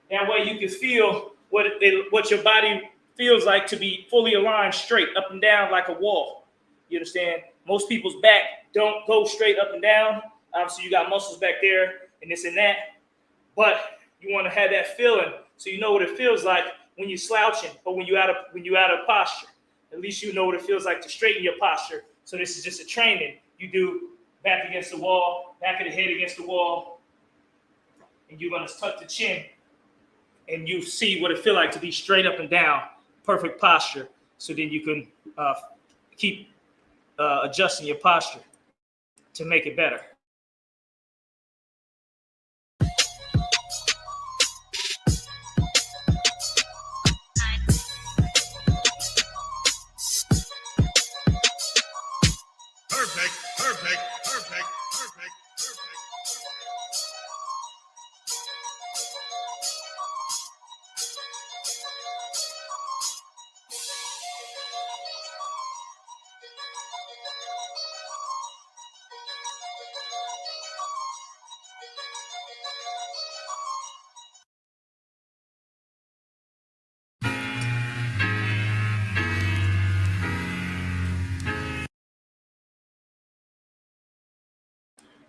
Speaker 2: That way you can feel what your body feels like to be fully aligned straight up and down like a wall. You understand? Most people's back don't go straight up and down. Obviously, you got muscles back there and this and that. But you want to have that feeling so you know what it feels like when you're slouching or when you're out of posture. At least you know what it feels like to straighten your posture. So this is just a training. You do back against the wall, back of the head against the wall, and you're going to tuck the chin, and you see what it feels like to be straight up and down, perfect posture. So then you can keep adjusting your posture to make it better.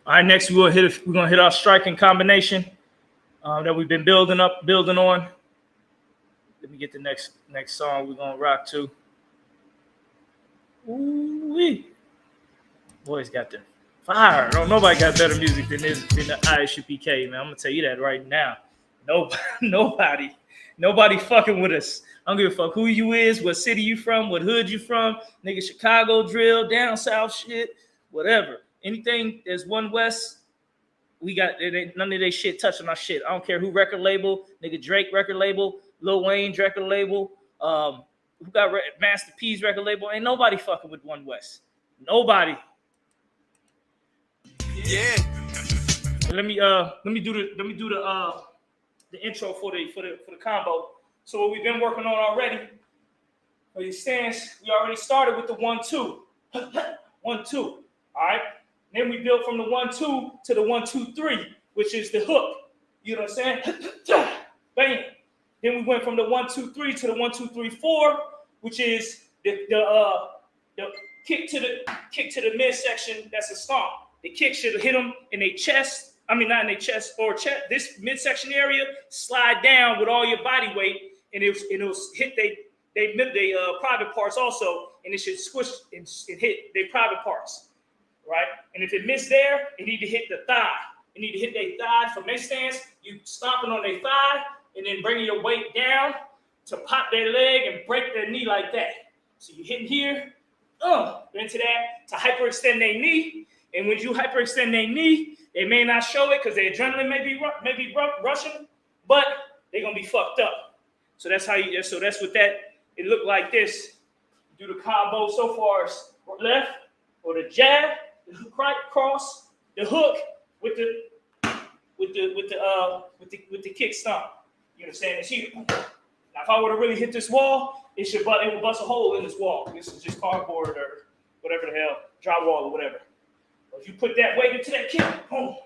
Speaker 2: All right, next we're gonna hit our striking combination that we've been building on. Let me get the next song we're gonna rock to. Ooh-wee. Boys got the fire. Nobody got better music than the ISUPK, man. I'm gonna tell you that right now. Nobody fucking with us. I don't give a fuck who you is, what city you from, what hood you from, nigga Chicago drill, down south shit, whatever. Anything that's One West, we got none of they shit touching our shit. I don't care who record label, nigga Drake record label, Lil Wayne record label, who got Master P's record label. Ain't nobody fucking with One West. Nobody.
Speaker 17: Yeah.
Speaker 2: Let me do the intro for the combo. So what we've been working on already, for your stance, we already started with the 1-2. 1-2. All right. Then we built from the 1-2 to the 1-2-3, which is the hook. You know what I'm saying? Bam. Then we went from the 1-2-3 to the 1-2-3-4, which is the kick to the midsection. That's a stomp. The kick should hit them in their chest. I mean, not in their chest or chest. This midsection area, slide down with all your body weight, and it'll hit they private parts also, and it should squish and hit their private parts. Right? And if it missed there, it need to hit the thigh. You need to hit their thigh from their stance. You stomping on their thigh and then bringing your weight down to pop their leg and break their knee like that. So you're hitting here, into that to hyperextend their knee. And when you hyperextend their knee, they may not show it because their adrenaline may be rushing, but they're gonna be fucked up. So that's how you. So that's what that it looked like. This do the combo so far as left or the jab. The cross, the hook with the kick stomp. You understand? It's here. Now, if I were to really hit this wall, it would bust a hole in this wall. This is just cardboard or whatever the hell, drywall or whatever. But if you put that weight into that kick, boom,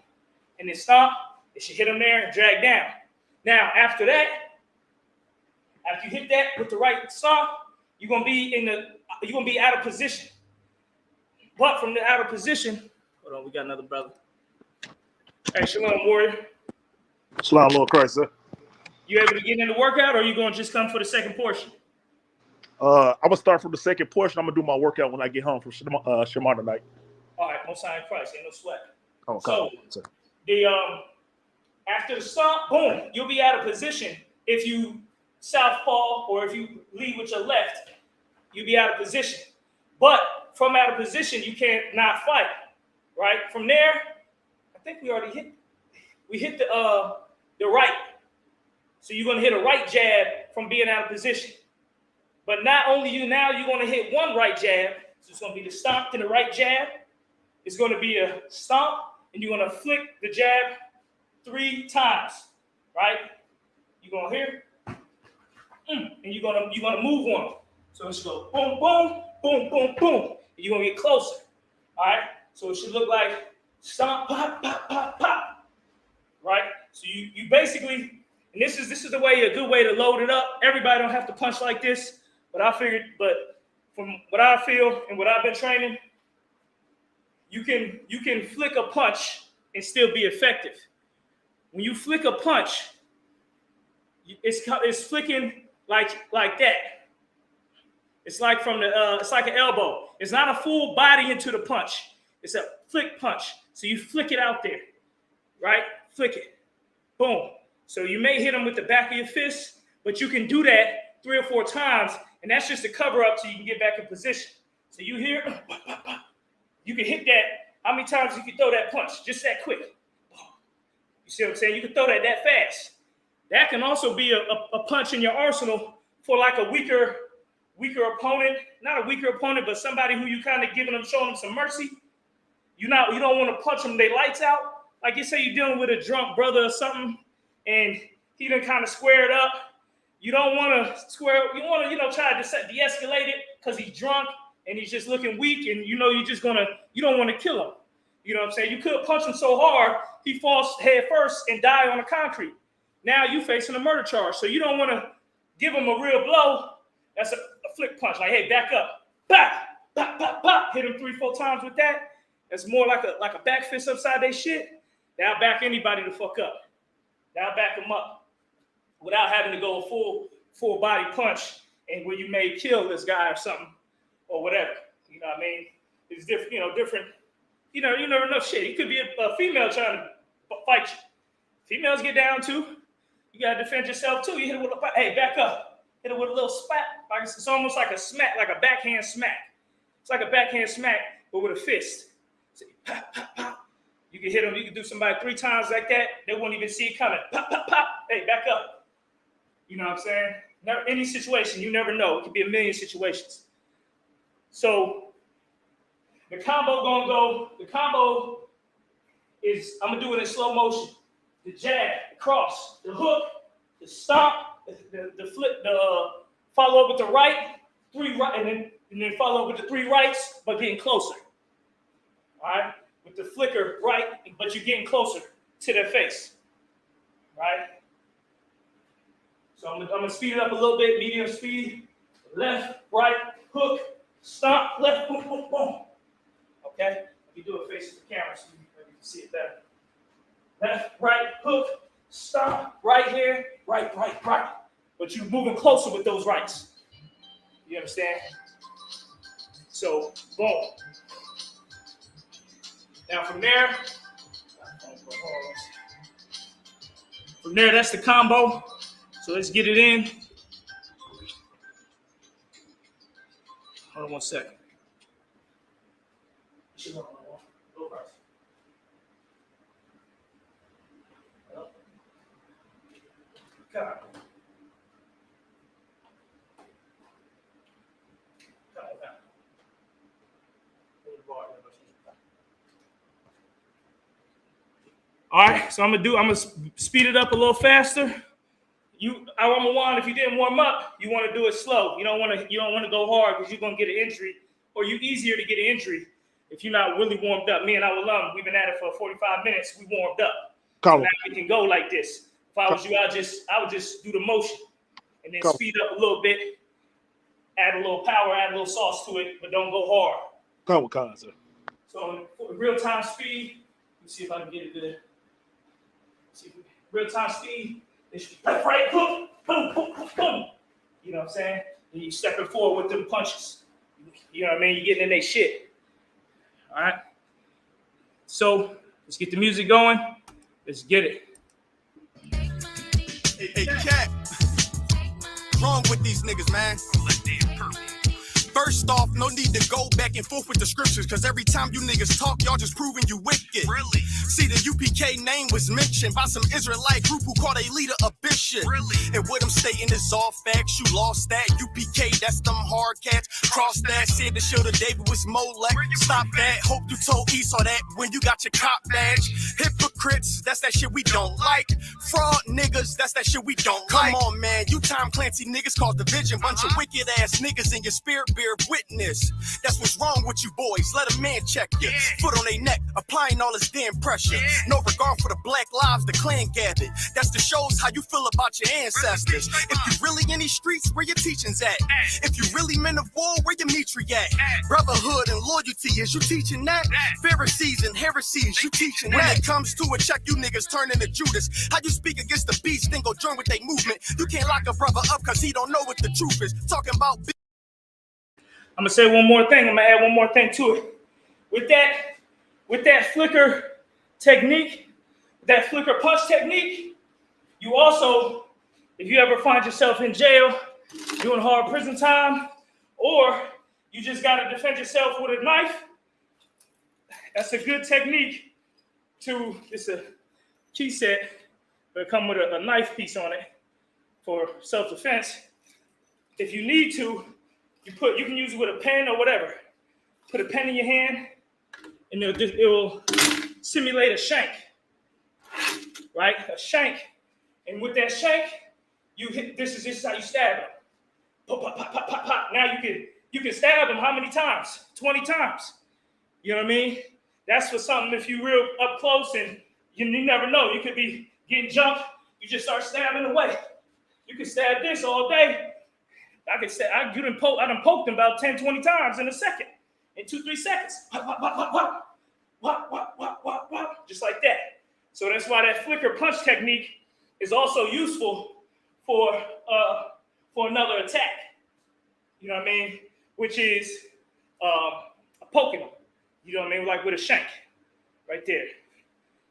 Speaker 2: and then stomp. It should hit them there and drag down. Now, after that, after you hit that with the right stomp, you're gonna be out of position. But from the out of position, hold on, we got another brother. Hey, Shalom, warrior.
Speaker 1: Shalom, Lord Christ, sir.
Speaker 2: You able to get in the workout, or are you gonna just come for the second portion?
Speaker 1: I'm gonna start from the second portion. I'm gonna do my workout when I get home from Shamar tonight.
Speaker 2: All right, most high in Christ, ain't no sweat.
Speaker 1: Okay.
Speaker 2: So the after the stomp, boom, you'll be out of position. If you southpaw or if you lead with your left, you'll be out of position. But from out of position, you can't not fight, right? From there, I think we already hit the right. So you're gonna hit a right jab from being out of position. But not only now you're gonna hit one right jab. So it's gonna be the stomp to the right jab. It's gonna be a stomp, and you're gonna flick the jab 3 times, right? You're gonna hear, and you're gonna move on. So it should go boom, boom, boom, boom, boom. And you're gonna get closer. All right. So it should look like stomp, pop, pop, pop, pop. Right. So you basically, and this is a good way to load it up. Everybody don't have to punch like this, but from what I feel and what I've been training, you can flick a punch and still be effective. When you flick a punch, it's flicking like that. It's like it's like an elbow. It's not a full body into the punch. It's a flick punch. So you flick it out there, right? Flick it, boom. So you may hit them with the back of your fist, but you can do that 3 or 4 times, and that's just a cover up so you can get back in position. So you hear, you can hit that. How many times you can throw that punch? Just that quick. You see what I'm saying? You can throw that fast. That can also be a punch in your arsenal for like a weaker opponent. Not a weaker opponent, but somebody who you kind of showing them some mercy. You don't want to punch them they lights out. Like you say you're dealing with a drunk brother or something, and he done kind of squared up. You don't want to square. You want to try to de-escalate it because he's drunk and he's just looking weak, and you don't want to kill him. You know what I'm saying? You could punch him so hard he falls head first and die on the concrete. Now you facing a murder charge, so you don't want to give him a real blow. That's a flick punch. Like, hey, back up, bop, bop, bop, bop. Hit him 3-4 times with that. That's more like a back fist upside their shit. That'll back anybody the fuck up. That'll back them up without having to go a full body punch and where you may kill this guy or something or whatever. You know what I mean? It's different. Different. You never know shit. It could be a female trying to fight you. Females get down too. You gotta defend yourself too. You hit it with hey, back up. Hit it with a little spat. Like it's almost like a smack, like a backhand smack. It's like a backhand smack, but with a fist. So, pop, pop, pop. You can hit them. You can do somebody 3 times like that. They won't even see it coming. Pop, pop, pop. Hey, back up. You know what I'm saying? Never, any situation, you never know. It could be a million situations. So the combo is, I'm gonna do it in slow motion. The jab, the cross, the hook, the stomp, the flip, the follow up with the right, 3 right, and then follow up with the 3 rights, but getting closer. All right, with the flicker right, but you're getting closer to their face. Right. So I'm gonna speed it up a little bit, medium speed. Left, right, hook, stomp, left, boom, boom, boom. Okay, let me do it facing the camera so you can see it better. Left, right, hook, stop, right here, right. But you're moving closer with those rights. You understand? So, boom. Now from there, that's the combo. So let's get it in. Hold on 1 second. All right, so I'm gonna speed it up a little faster. I'm gonna warn, if you didn't warm up, you want to do it slow. You don't want to go hard because you're gonna get an injury, or you're easier to get an injury if you're not really warmed up, me and our alum, we've been at it for 45 minutes. We warmed up.
Speaker 1: Come
Speaker 2: so now we can go like this. If I was you, I would just do the motion and then speed up a little bit, add a little power, add a little sauce to it, but don't go hard.
Speaker 1: Come with Kaiser.
Speaker 2: So in real-time speed, let me see if I can get it good. Real-time speed, it should be left, right, boom, boom, boom, boom, boom. You know what I'm saying? And you stepping forward with them punches. You know what I mean? You're getting in their shit. All right? So let's get the music going. Let's get it.
Speaker 17: Hey, Cat. Wrong with these niggas, man. First off, no need to go back and forth with the scriptures, cause every time you niggas talk, y'all just proving you wicked. Really? See, the UPK name was mentioned by some Israelite group who called a leader a bishop. Really? And what I'm stating is all facts. You lost that. UPK, that's them hard cats. Cross that, said the shoulda David was Molech. Stop that. Hope you told Esau that when you got your cop badge. Hypocrites, that's that shit we don't like. Fraud niggas, that's that shit we don't like. Come on, man. You Tom Clancy niggas cause division. Bunch of wicked ass niggas in your spirit bear witness. That's what's wrong with you boys. Let a man check you. Foot on their neck, applying all his damn pressure. No regard for the black lives the clan gathered. That's the shows how you feel about your ancestors. If you really in these streets, where your teachings at? If you really men of war, where your mitri at? Brotherhood and loyalty, is you teaching that? Pharisees and heresies, you teaching that? When it comes to a check, you niggas turn into Judas. How you speak against the beast, then go join with their movement? You can't lock a brother up cause he don't know what the truth is. Talking about
Speaker 2: I'm gonna say one more thing. I'm gonna add one more thing to it. With that flicker technique, that flicker punch technique, you also, if you ever find yourself in jail doing hard prison time, or you just gotta defend yourself with a knife, that's a good technique to, it's a key set, but it come with a knife piece on it for self-defense. If you need to, you can use it with a pen or whatever. Put a pen in your hand, and it will simulate a shank, right? A shank, and with that shank, you hit. This is how you stab them. Pop, pop, pop, pop, pop, pop. Now you can stab them how many times? 20 times. You know what I mean? That's for something if you real up close and you never know. You could be getting jumped. You just start stabbing away. You can stab this all day. I done poked them about 10, 20 times in a second, in 2-3 seconds. Just like that. So that's why that flicker punch technique is also useful for another attack. You know what I mean? Which is poking them. You know what I mean? Like with a shank, right there.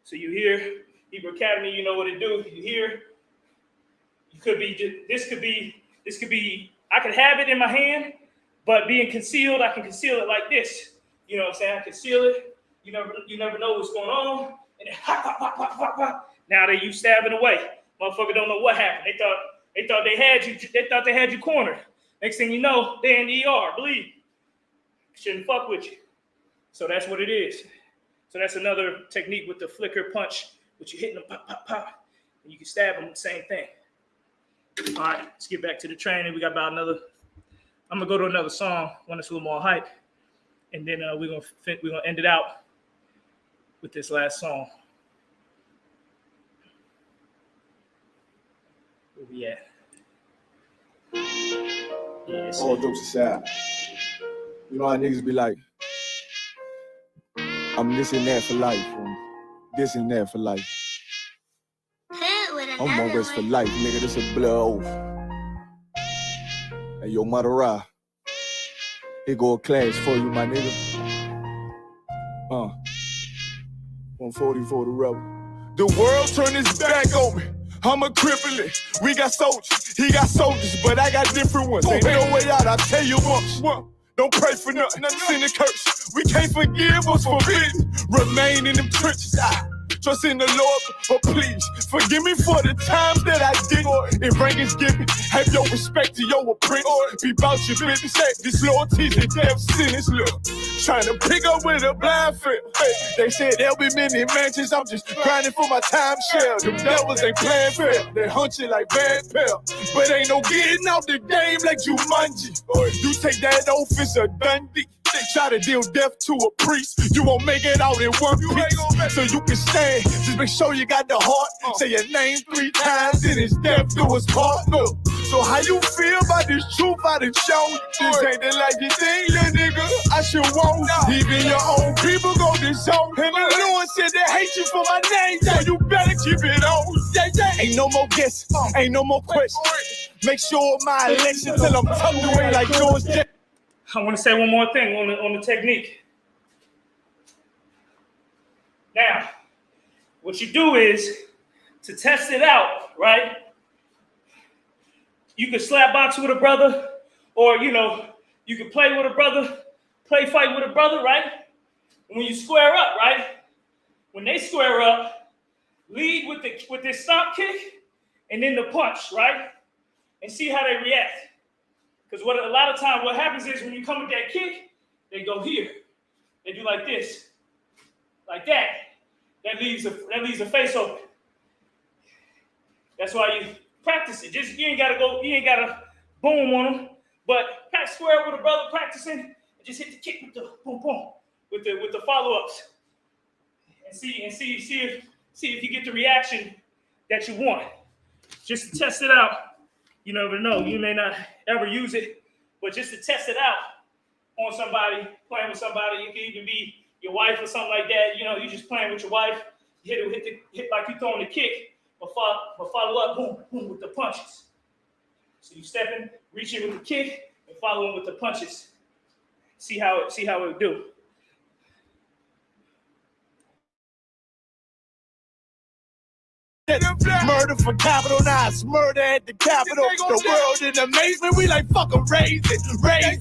Speaker 2: So you hear Hebrew Academy, you know what to do. You hear. You could be. This could be. I could have it in my hand, but being concealed, I can conceal it like this. You know what I'm saying? I conceal it. You never know what's going on. And then hop, hop, hop, hop, hop, hop. Now you stabbing away. Motherfucker don't know what happened. They thought they had you. They thought they had you cornered. Next thing you know, they're in the ER. Bleed. Shouldn't fuck with you. So that's what it is. So that's another technique with the flicker punch, which you hitting them pop, pop, pop, and you can stab them. Same thing. All right, let's get back to the training. We got about another. I'm gonna go to another song, one that's a little more hype, and then we're gonna end it out with this last song. Where we at? Yeah,
Speaker 18: all jokes aside, you know how niggas be like, I'm this and that for life, and this and that for life. I'm always for life, nigga. This a blow. Hey, yo, Madara. Here go a class for you, my nigga. 140 for the rebel. The world turned its back on me. I'm a cripple. We got soldiers. He got soldiers, but I got different ones. Ain't no way out. I tell you once. Don't pray for nothing. Sin and curse. We can't forgive us for forbidden. Remain in them trenches. Trust in the Lord, but please forgive me for the times that I did. If rank is given, have your respect to your apprentice. Be about your business. This loyalty's a damn sentence. Look, Trying to pick up with a blind fail. Hey, they said there'll be many mansions. I'm just grinding for my time share. Them devils ain't playing fair. They hunt you like bad pal. But ain't no getting out the game like Jumanji. You take that oath, it's a Dundee. They try to deal death to a priest. You won't make it out in one piece. So you can stand. Just make sure you got the heart. Say your name 3 times, then it's death to his partner. So how you feel about this truth I done shown? This ain't the life you think, little nigga. I should won't. Even your own people go this zone. And the Lord said they hate you for my name. So you better keep it on. Ain't no more guessing. Ain't no more questions. Make sure my election till I'm tucked away like George J.
Speaker 2: I want to say one more thing on the technique. Now, what you do is to test it out, right? You can slap box with a brother, or you can play with a brother, play fight with a brother, right? And when you square up, right? When they square up, lead with this stomp kick and then the punch, right? And see how they react. Because a lot of times what happens is when you come with that kick, they go here. They do like this, like that. That leaves a face open. That's why you practice it. You ain't gotta boom on them, but square up with a brother practicing and just hit the kick with the boom boom with the follow-ups. And see if you get the reaction that you want. Just to test it out. You never know. You may not ever use it, but just to test it out on somebody, playing with somebody. It could even be your wife or something like that. You just playing with your wife. Hit like you throwing the kick, but follow up, boom, boom, with the punches. So you stepping, reaching with the kick, and following with the punches. See how it do.
Speaker 18: Murder for capital, now it's murder at the Capitol. The world in amazement, we like fuck 'em, raise it.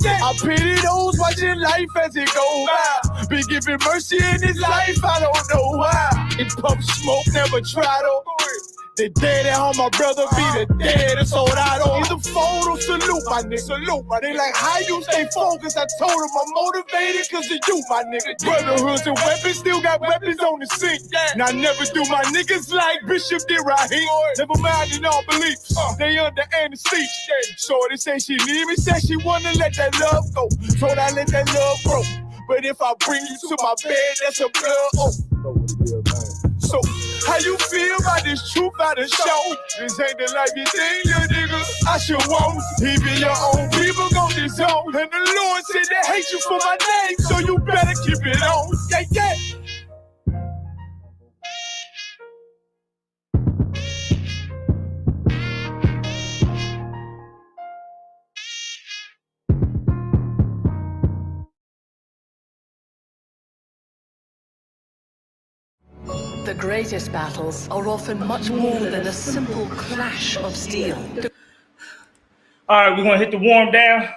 Speaker 18: I pity those watching life as it go by. Be giving mercy in his life, I don't know why. In pump smoke, never try to. The dead at home, my brother be the dead, that's all I don't. In the photo, salute my nigga. They like, how you stay focused? I told them I'm motivated cause of you, my nigga. Brotherhoods and weapons, still got weapons on the scene. Now never do my niggas like Bishop did Raheem. Never mind in all beliefs, they under anesthesia. Shorty say she need me, said she wanna let that love go. Told I let that love grow. But if I bring you to my bed, that's a blood oath. So, how you feel about this truth I done shown? This ain't the life you think, little nigga. I should won't. Even your own people go this zone. And the Lord said they hate you for my name, so you better keep it on. Yeah.
Speaker 19: The greatest battles are often much more than a simple clash of steel.
Speaker 2: All right, we're going to hit the warm down.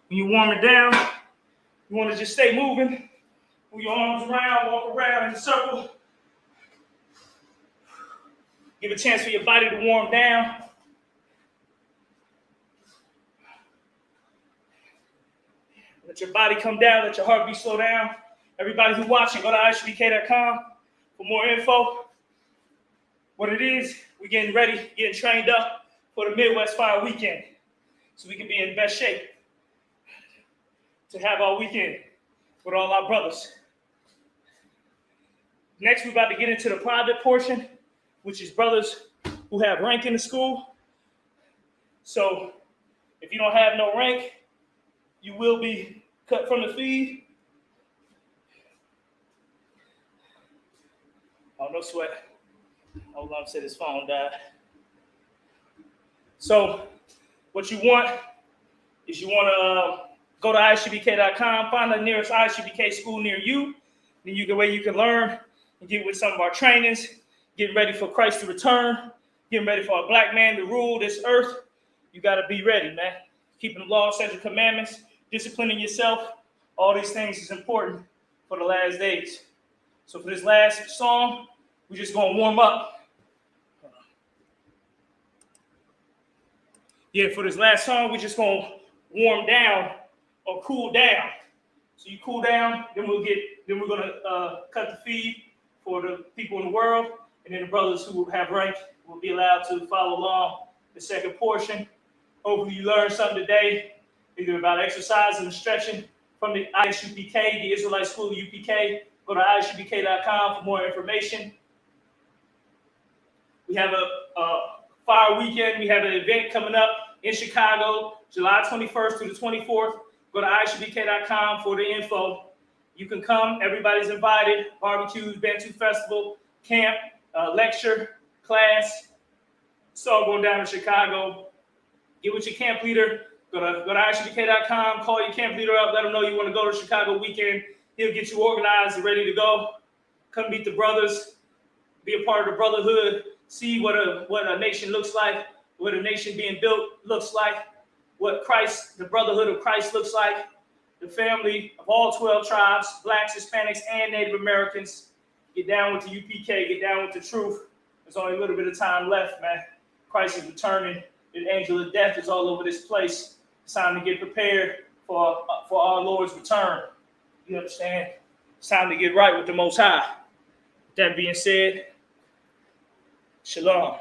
Speaker 2: When you warm it down, you want to just stay moving. Move your arms around, walk around in a circle. Give a chance for your body to warm down. Let your body come down, let your heartbeat slow down. Everybody who's watching, go to ISUPK.com for more info. What it is, we're getting ready, getting trained up for the Midwest Fire Weekend so we can be in best shape to have our weekend with all our brothers. Next, we're about to get into the private portion, which is brothers who have rank in the school. So if you don't have no rank, you will be cut from the feed. Oh, no sweat. Hold on, said his phone died. So what you want is you want to go to ISUPK.com, find the nearest ISUPK school near you. Then you can learn and get with some of our trainings, getting ready for Christ to return, getting ready for a black man to rule this earth. You got to be ready, man. Keeping the law, statutes, commandments, disciplining yourself. All these things is important for the last days. So for this last song, we're just going to warm up. Yeah, for this last song, we're just going to warm down or cool down. So you cool down, then we're gonna cut the feed for the people in the world, and then the brothers who have rank will be allowed to follow along the second portion. Hopefully you learned something today, either about exercising and stretching from the ISUPK, the Israelite School of UPK. Go to ISUPK.com for more information. We have a Fire Weekend. We have an event coming up in Chicago, July 21st through the 24th. Go to ISUPK.com for the info. You can come. Everybody's invited. Barbecues, Bantu Festival, camp, lecture, class. It's all going down in Chicago. Get with your camp leader. Go to ISUPK.com. Call your camp leader up. Let him know you want to go to Chicago weekend. He'll get you organized and ready to go. Come meet the brothers. Be a part of the brotherhood. See what a nation looks like. What a nation being built looks like. What Christ, the brotherhood of Christ looks like. The family of all 12 tribes, blacks, Hispanics, and Native Americans. Get down with the UPK. Get down with the truth. There's only a little bit of time left, man. Christ is returning. The angel of death is all over this place. It's time to get prepared for our Lord's return. You understand? It's time to get right with the Most High. That being said, shalom.